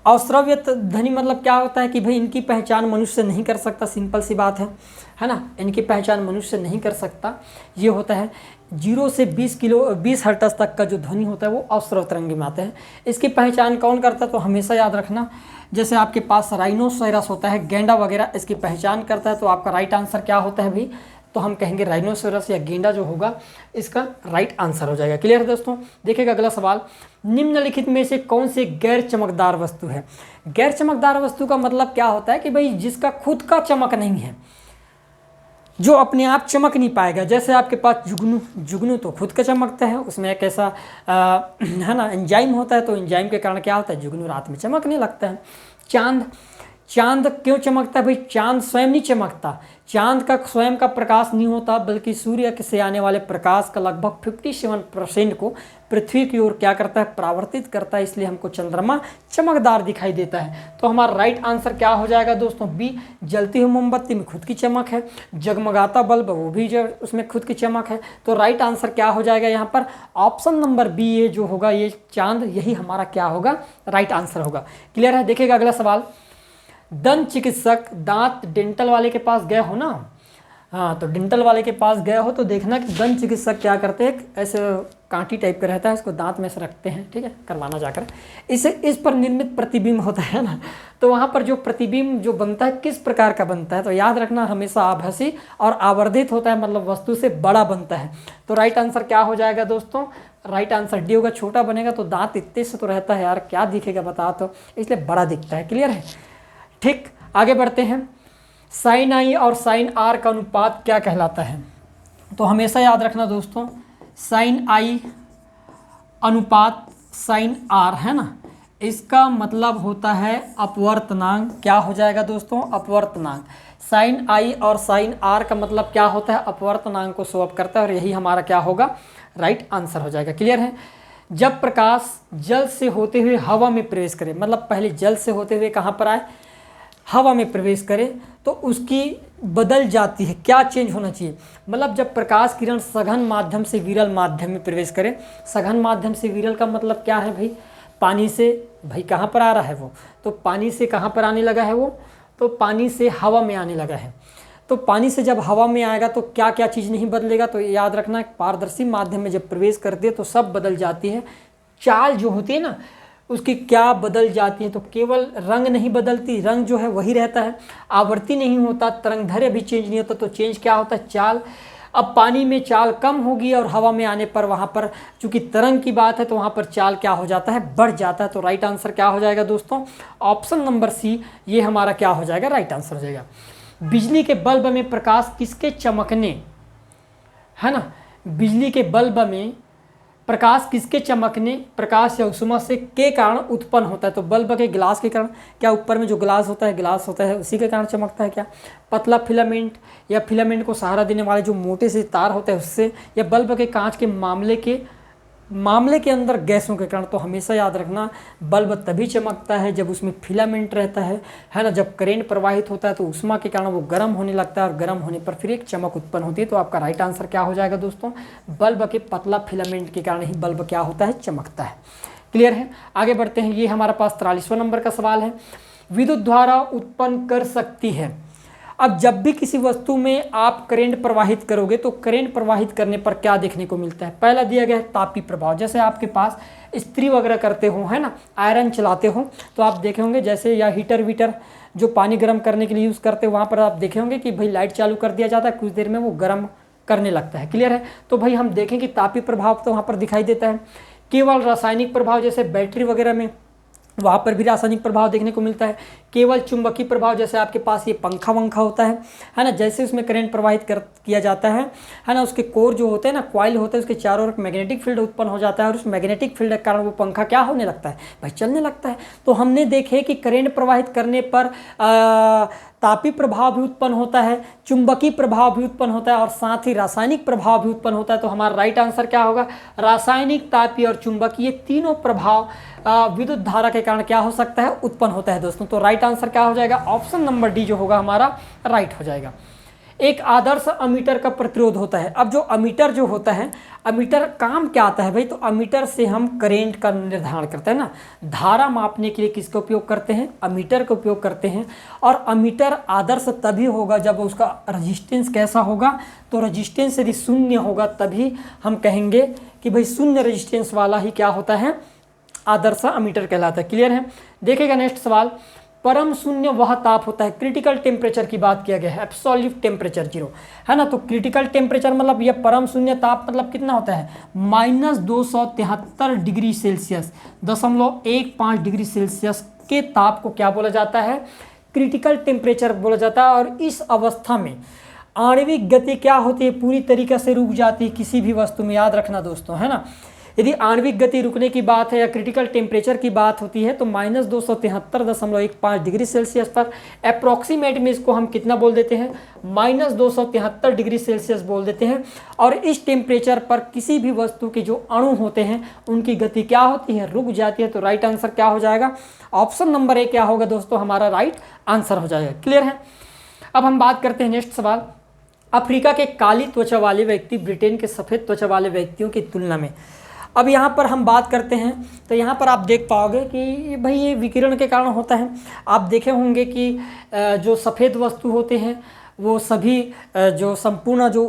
अश्रव्य ध्वनि मतलब क्या होता है कि भाई इनकी पहचान मनुष्य नहीं कर सकता, सिंपल सी बात है ना, इनकी पहचान मनुष्य नहीं कर सकता। ये होता है 0 से 20 हर्ट्ज तक का जो ध्वनि होता है वो अश्रव्य तरंगे में आते हैं। इसकी पहचान कौन करता है, तो हमेशा याद रखना, जैसे आपके पास राइनोसेरस होता है, गेंडा वगैरह इसकी पहचान करता है। तो आपका राइट आंसर क्या होता है भाई, तो हम कहेंगे राइनोसेरस या गेंडा जो होगा इसका राइट आंसर हो जाएगा। क्लियर है दोस्तों। देखिएगा अगला सवाल, निम्नलिखित में से कौन से गैर चमकदार वस्तु है। गैर चमकदार वस्तु का मतलब क्या होता है कि भाई जिसका खुद का चमक नहीं है, जो अपने आप चमक नहीं पाएगा। जैसे आपके पास जुगनू तो खुद का चमकता है, उसमें एक ऐसा है ना एंजाइम होता है, तो एंजाइम के कारण क्या होता है, जुगनू रात में चमकने लगता है। चांद क्यों चमकता है भाई, चांद स्वयं नहीं चमकता, चांद का स्वयं का प्रकाश नहीं होता, बल्कि सूर्य से आने वाले प्रकाश का लगभग 57% को पृथ्वी की ओर क्या करता है, परावर्तित करता है, इसलिए हमको चंद्रमा चमकदार दिखाई देता है। तो हमारा राइट आंसर क्या हो जाएगा दोस्तों, बी। जलती हुई मोमबत्ती में खुद की चमक है, जगमगाता बल्ब वो भी उसमें खुद की चमक है। तो राइट आंसर क्या हो जाएगा यहाँ पर, ऑप्शन नंबर बी, ये जो होगा ये चांद, यही हमारा क्या होगा, राइट आंसर होगा। क्लियर है। देखिएगा अगला सवाल, दंत चिकित्सक दांत डेंटल वाले के पास गए हो ना, हाँ, तो डेंटल वाले के पास गए हो तो देखना कि दंत चिकित्सक क्या करते हैं, ऐसे कांटी टाइप का रहता है, इसको दांत में से रखते हैं, ठीक है, करवाना जाकर। इस पर निर्मित प्रतिबिंब होता है ना, तो वहाँ पर जो प्रतिबिंब जो बनता है किस प्रकार का बनता है, तो याद रखना हमेशा आभासी और आवर्धित होता है, मतलब वस्तु से बड़ा बनता है। तो राइट आंसर क्या हो जाएगा दोस्तों, राइट आंसर डी होगा। छोटा बनेगा तो दांत इतने से तो रहता है यार, क्या दिखेगा बता, तो इसलिए बड़ा दिखता है। क्लियर है। ठीक, आगे बढ़ते हैं। साइन आई और साइन आर का अनुपात क्या कहलाता है, तो हमेशा याद रखना दोस्तों, साइन आई अनुपात साइन आर है ना, इसका मतलब होता है अपवर्तनांक। क्या हो जाएगा दोस्तों, अपवर्तनांक। साइन आई और साइन आर का मतलब क्या होता है, अपवर्तनांक को शो अप करता है, और यही हमारा क्या होगा, राइट आंसर हो जाएगा। क्लियर है। जब प्रकाश जल से होते हुए हवा में प्रवेश करे, मतलब पहले जल से होते हुए कहाँ पर आए, हवा में प्रवेश करे, तो उसकी बदल जाती है, क्या चेंज होना चाहिए, मतलब जब प्रकाश किरण सघन माध्यम से विरल माध्यम में प्रवेश करे। सघन माध्यम से विरल का मतलब क्या है भाई, पानी से भाई कहाँ पर आ रहा है वो, तो पानी से कहाँ पर आने लगा है वो, तो पानी से हवा में आने लगा है। तो पानी से जब हवा में आएगा तो क्या क्या चीज़ नहीं बदलेगा, तो याद रखना पारदर्शी माध्यम में जब प्रवेश करती है तो सब बदल जाती है। चाल जो होती है ना उसकी क्या बदल जाती है, तो केवल रंग नहीं बदलती, रंग जो है वही रहता है, आवर्ती नहीं होता, तरंगधैर्य भी चेंज नहीं होता, तो चेंज क्या होता है, चाल। अब पानी में चाल कम होगी और हवा में आने पर वहाँ पर चूंकि तरंग की बात है तो वहाँ पर चाल क्या हो जाता है, बढ़ जाता है। तो राइट आंसर क्या हो जाएगा दोस्तों, ऑप्शन नंबर सी, ये हमारा क्या हो जाएगा, राइट आंसर हो जाएगा। बिजली के बल्ब में प्रकाश किसके चमकने, है ना, बिजली के बल्ब में प्रकाश किसके चमकने, प्रकाश या उष्मा से के कारण उत्पन्न होता है, तो बल्ब के गिलास के कारण, क्या ऊपर में जो गिलास होता है उसी के कारण चमकता है क्या, पतला फिलामेंट या फिलामेंट को सहारा देने वाले जो मोटे से तार होते हैं उससे, या बल्ब के कांच के मामले के अंदर गैसों के कारण। तो हमेशा याद रखना बल्ब तभी चमकता है जब उसमें फिलामेंट रहता है ना, जब करंट प्रवाहित होता है तो उष्मा के कारण वो गर्म होने लगता है और गर्म होने पर फिर एक चमक उत्पन्न होती है। तो आपका राइट आंसर क्या हो जाएगा दोस्तों, बल्ब के पतला फिलामेंट के कारण ही बल्ब क्या होता है, चमकता है। क्लियर है। आगे बढ़ते हैं, ये हमारे पास 43वां नंबर का सवाल है। विद्युत धारा उत्पन्न कर सकती है। अब जब भी किसी वस्तु में आप करंट प्रवाहित करोगे तो करंट प्रवाहित करने पर क्या देखने को मिलता है। पहला दिया गया है तापी प्रभाव, जैसे आपके पास इस्त्री वगैरह करते हो, है ना, आयरन चलाते हो, तो आप देखे होंगे जैसे, या हीटर वीटर जो पानी गर्म करने के लिए यूज़ करते हो, वहाँ पर आप देखे होंगे कि भाई लाइट चालू कर दिया जाता है, कुछ देर में वो गर्म करने लगता है। क्लियर है। तो भाई हम देखें कि तापी प्रभाव तो वहाँ पर दिखाई देता है। केवल रासायनिक प्रभाव जैसे बैटरी वगैरह में, वहाँ पर भी रासायनिक प्रभाव देखने को मिलता है। केवल चुंबकीय प्रभाव जैसे आपके पास ये पंखा वंखा होता है ना, जैसे उसमें करंट प्रवाहित किया जाता है ना, उसके कोर जो होते हैं ना, कॉइल होते हैं, उसके चारों ओर मैग्नेटिक फील्ड उत्पन्न हो जाता है और उस मैग्नेटिक फील्ड के कारण वो पंखा क्या होने लगता है भाई, चलने लगता है। तो हमने देखे कि करंट प्रवाहित करने पर तापी प्रभाव भी उत्पन्न होता है, चुंबकीय प्रभाव भी उत्पन्न होता है और साथ ही रासायनिक प्रभाव भी उत्पन्न होता है। तो हमारा राइट आंसर क्या होगा, रासायनिक, तापी और चुंबकीय, ये तीनों प्रभाव विद्युत धारा के कारण क्या हो सकता है, उत्पन्न होता है दोस्तों। तो राइट आंसर क्या हो जाएगा, ऑप्शन नंबर डी जो होगा हमारा राइट हो जाएगा। एक आदर्श अमीटर का प्रतिरोध होता है। अब जो अमीटर जो होता है, अमीटर काम क्या आता है भाई, तो अमीटर से हम करंट का निर्धारण करते हैं ना, धारा मापने के लिए किसका उपयोग करते हैं, अमीटर का उपयोग करते हैं। और अमीटर आदर्श तभी होगा जब उसका रेजिस्टेंस कैसा होगा, तो रेजिस्टेंस यदि शून्य होगा तभी हम कहेंगे कि भाई शून्य रेजिस्टेंस वाला ही क्या होता है, आदर्श अमीटर कहलाता है। क्लियर है। देखिएगा नेक्स्ट सवाल, परम शून्य वह ताप होता है। क्रिटिकल टेम्परेचर की बात किया गया है, एब्सोल्यूट टेम्परेचर 0 है ना। तो क्रिटिकल टेम्परेचर मतलब यह परम शून्य ताप मतलब कितना होता है, -273 डिग्री सेल्सियस, 0.15 डिग्री सेल्सियस के ताप को क्या बोला जाता है, क्रिटिकल टेम्परेचर बोला जाता है। और इस अवस्था में आणविक गति क्या होती है, पूरी तरीके से रुक जाती है किसी भी वस्तु में, याद रखना दोस्तों, है ना। यदि आणविक गति रुकने की बात है या क्रिटिकल टेम्परेचर की बात होती है तो -273.15 डिग्री सेल्सियस पर अप्रॉक्सीमेट में इसको हम कितना बोल देते हैं, -273 डिग्री सेल्सियस बोल देते हैं। और इस टेम्परेचर पर किसी भी वस्तु के जो अणु होते हैं उनकी गति क्या होती है, रुक जाती है। तो राइट आंसर क्या हो जाएगा, ऑप्शन नंबर ए क्या होगा दोस्तों, हमारा राइट आंसर हो जाएगा। क्लियर है। अब हम बात करते हैं नेक्स्ट सवाल, अफ्रीका के काली त्वचा वाले व्यक्ति ब्रिटेन के सफ़ेद त्वचा वाले व्यक्तियों की तुलना में। अब यहाँ पर हम बात करते हैं तो यहाँ पर आप देख पाओगे कि भाई ये विकिरण के कारण होता है। आप देखे होंगे कि जो सफ़ेद वस्तु होते हैं वो सभी जो संपूर्ण जो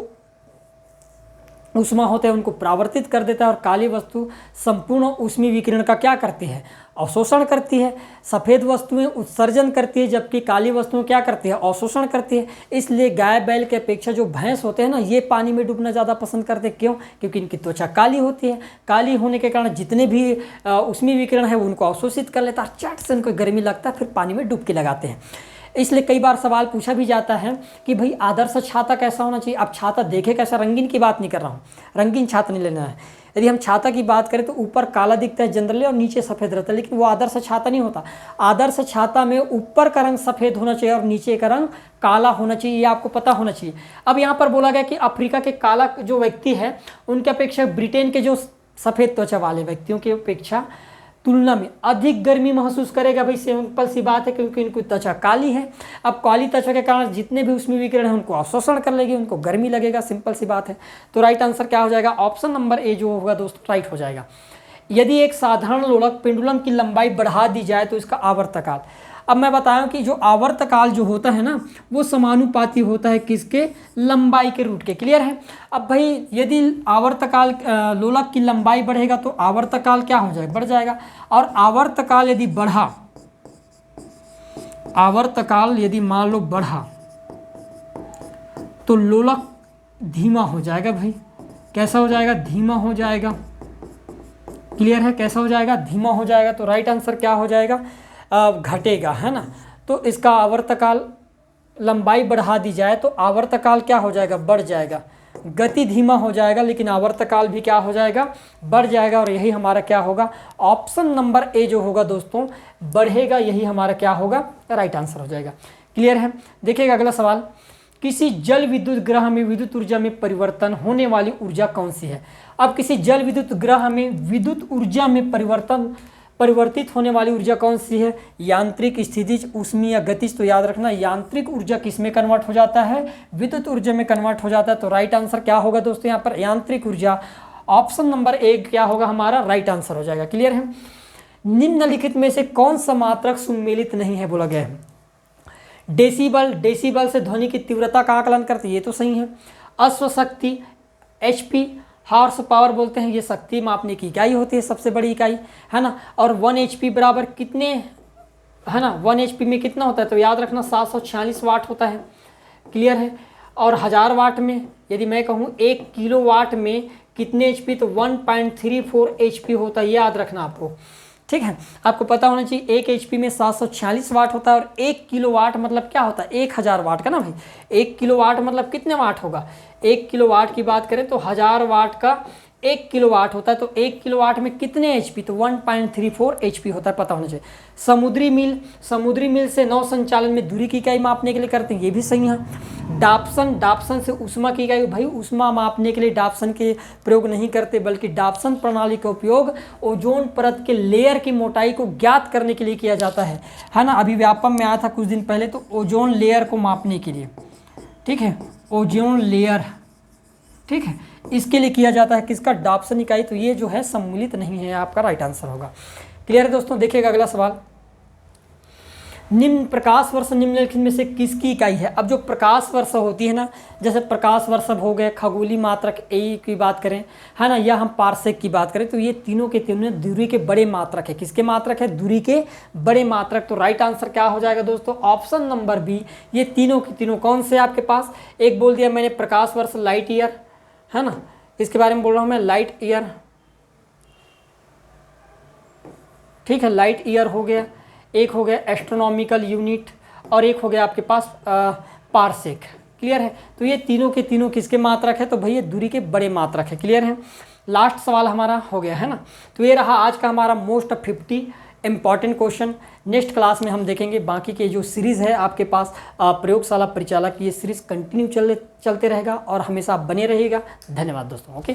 ऊष्मा होते हैं उनको परावर्तित कर देता है और काली वस्तु संपूर्ण ऊष्मीय विकिरण का क्या करती है, अवशोषण करती है। सफ़ेद वस्तुएं उत्सर्जन करती है जबकि काली वस्तुएं क्या करती है, अवशोषण करती है। इसलिए गाय बैल के अपेक्षा जो भैंस होते हैं ना, ये पानी में डूबना ज़्यादा पसंद करते हैं। क्यों, क्योंकि इनकी त्वचा काली होती है। काली होने के कारण जितने भी ऊष्मीय विकिरण है उनको अवशोषित कर लेता है, चट से उनको गर्मी लगता है, फिर पानी में डुबकी लगाते हैं। इसलिए कई बार सवाल पूछा भी जाता है कि भाई आदर्श छाता कैसा होना चाहिए। अब छाता देखे कैसा, रंगीन की बात नहीं कर रहा हूँ, रंगीन छाता नहीं लेना है। यदि हम छाता की बात करें तो ऊपर काला दिखता है जनरली और नीचे सफ़ेद रहता है, लेकिन वो आदर्श छाता नहीं होता। आदर्श छाता में ऊपर का रंग सफ़ेद होना चाहिए और नीचे का रंग काला होना चाहिए, ये आपको पता होना चाहिए। अब यहाँ पर बोला गया कि अफ्रीका के काला जो व्यक्ति है उनके अपेक्षा ब्रिटेन के जो सफ़ेद त्वचा वाले व्यक्तियों की अपेक्षा तुलना में अधिक गर्मी महसूस करेगा। भाई सिंपल सी बात है, क्योंकि इनकी त्वचा काली है। अब काली त्वचा के कारण जितने भी ऊष्मीय विकिरण हैं उनको अवशोषण कर लेगी, उनको गर्मी लगेगा, सिंपल सी बात है। तो राइट आंसर क्या हो जाएगा, ऑप्शन नंबर ए जो होगा दोस्तों राइट हो जाएगा। यदि एक साधारण लोलक पेंडुलम की लंबाई बढ़ा दी जाए तो इसका आवर्तकाल। अब मैं बताऊं कि जो आवर्तकाल जो होता है ना वो समानुपाती होता है किसके, लंबाई के रूट के। क्लियर है। अब भाई यदि आवर्तकाल लोलक की लंबाई बढ़ेगा तो आवर्तकाल क्या हो जाएगा, बढ़ जाएगा। और आवर्तकाल यदि बढ़ा, आवर्तकाल यदि मान लो बढ़ा तो लोलक धीमा हो जाएगा। भाई कैसा हो जाएगा, धीमा हो जाएगा। क्लियर है, कैसा हो जाएगा, धीमा हो जाएगा। तो राइट आंसर क्या हो जाएगा, घटेगा, है ना। तो इसका आवर्तकाल लंबाई बढ़ा दी जाए तो आवर्तकाल क्या हो जाएगा, बढ़ जाएगा। गति धीमा हो जाएगा लेकिन आवर्तकाल भी क्या हो जाएगा, बढ़ जाएगा। और यही हमारा क्या होगा, ऑप्शन नंबर ए जो होगा दोस्तों बढ़ेगा, यही हमारा क्या होगा, राइट आंसर हो जाएगा। क्लियर है। देखिएगा अगला सवाल, किसी जल विद्युत ग्रह में विद्युत ऊर्जा में परिवर्तन होने वाली ऊर्जा कौन सी है। अब किसी जल विद्युत ग्रह में विद्युत ऊर्जा में परिवर्तित होने वाली ऊर्जा कौन सी है, यांत्रिक, स्थितिज, ऊष्मीय या गतिज। तो याद रखना यांत्रिक ऊर्जा किस में कन्वर्ट हो जाता है, विद्युत ऊर्जा में कन्वर्ट हो जाता है। तो राइट आंसर क्या होगा दोस्तों यहाँ पर, यांत्रिक ऊर्जा ऑप्शन नंबर ए क्या होगा हमारा राइट आंसर हो जाएगा। क्लियर है। निम्नलिखित में से कौन सा मात्रक सुमेलित नहीं है बोला गया है। डेसिबल, डेसिबल से ध्वनि की तीव्रता का आकलन करते, ये तो सही है। अश्वशक्ति, HP, हॉर्स पावर बोलते हैं, ये शक्ति मापने की इकाई होती है, सबसे बड़ी इकाई है ना। और 1 HP बराबर कितने है ना, 1 HP में कितना होता है, तो याद रखना 746 वाट होता है। क्लियर है। और 1000 वाट में यदि मैं कहूँ 1 किलोवाट में कितने HP, तो 1.34 HP होता है, याद रखना आपको। ठीक है, आपको पता होना चाहिए 1 HP में 746 वाट होता है और 1 किलोवाट मतलब क्या होता है 1000 वाट का ना भाई। 1 किलोवाट मतलब कितने वाट होगा, 1 किलोवाट की बात करें तो 1000 वाट का 1 किलोवाट होता है, तो 1 किलोवाट में कितने HP, तो 1.34 HP होता है, पता होना चाहिए। समुद्री मील, समुद्री मील से नौ संचालन में दूरी की इकाई मापने के लिए करते हैं, ये भी सही है। डाप्सन, डाप्सन से ऊष्मा की इकाई, भाई ऊष्मा मापने के लिए डाप्सन के प्रयोग नहीं करते, बल्कि डाप्सन प्रणाली का उपयोग ओजोन परत के लेयर की मोटाई को ज्ञात करने के लिए किया जाता है ना। अभी व्यापम में आया था कुछ दिन पहले, तो ओजोन लेयर को मापने के लिए, ठीक है, ओजोन लेयर, ठीक है, इसके लिए किया जाता है किसका, डाप्सन इकाई। तो ये जो है सम्मिलित नहीं है, आपका राइट आंसर होगा। क्लियर है दोस्तों। देखिएगा अगला सवाल, निम्न प्रकाश वर्ष निम्नलिखित में से किसकी इकाई है। अब जो प्रकाश वर्ष होती है ना, जैसे प्रकाश वर्ष हो गए, खगोलीय मात्रक ए की बात करें है ना, या हम पारसेक की बात करें, तो ये तीनों के तीनों दूरी के बड़े मात्रक है। किसके मात्रक है, दूरी के बड़े मात्रक। तो राइट आंसर क्या हो जाएगा दोस्तों, ऑप्शन नंबर बी। ये तीनों के तीनों कौन से आपके पास, एक बोल दिया मैंने प्रकाश वर्ष लाइट ईयर है ना, इसके बारे में बोल रहा हूँ मैं, लाइट ईयर, ठीक है, लाइट ईयर हो गया, एक हो गया एस्ट्रोनॉमिकल यूनिट, और एक हो गया आपके पास पारसेक। क्लियर है। तो ये तीनों के तीनों किसके मात्रक है, तो भैया दूरी के बड़े मात्रक है। क्लियर है। लास्ट सवाल हमारा हो गया है ना। तो ये रहा आज का हमारा most 50 important question. Next class में हम देखेंगे बाकी के जो सीरीज़ है आपके पास प्रयोगशाला परिचालक, ये सीरीज़ कंटिन्यू चलते रहेगा और हमेशा आप बने रहिएगा। धन्यवाद दोस्तों। ओके।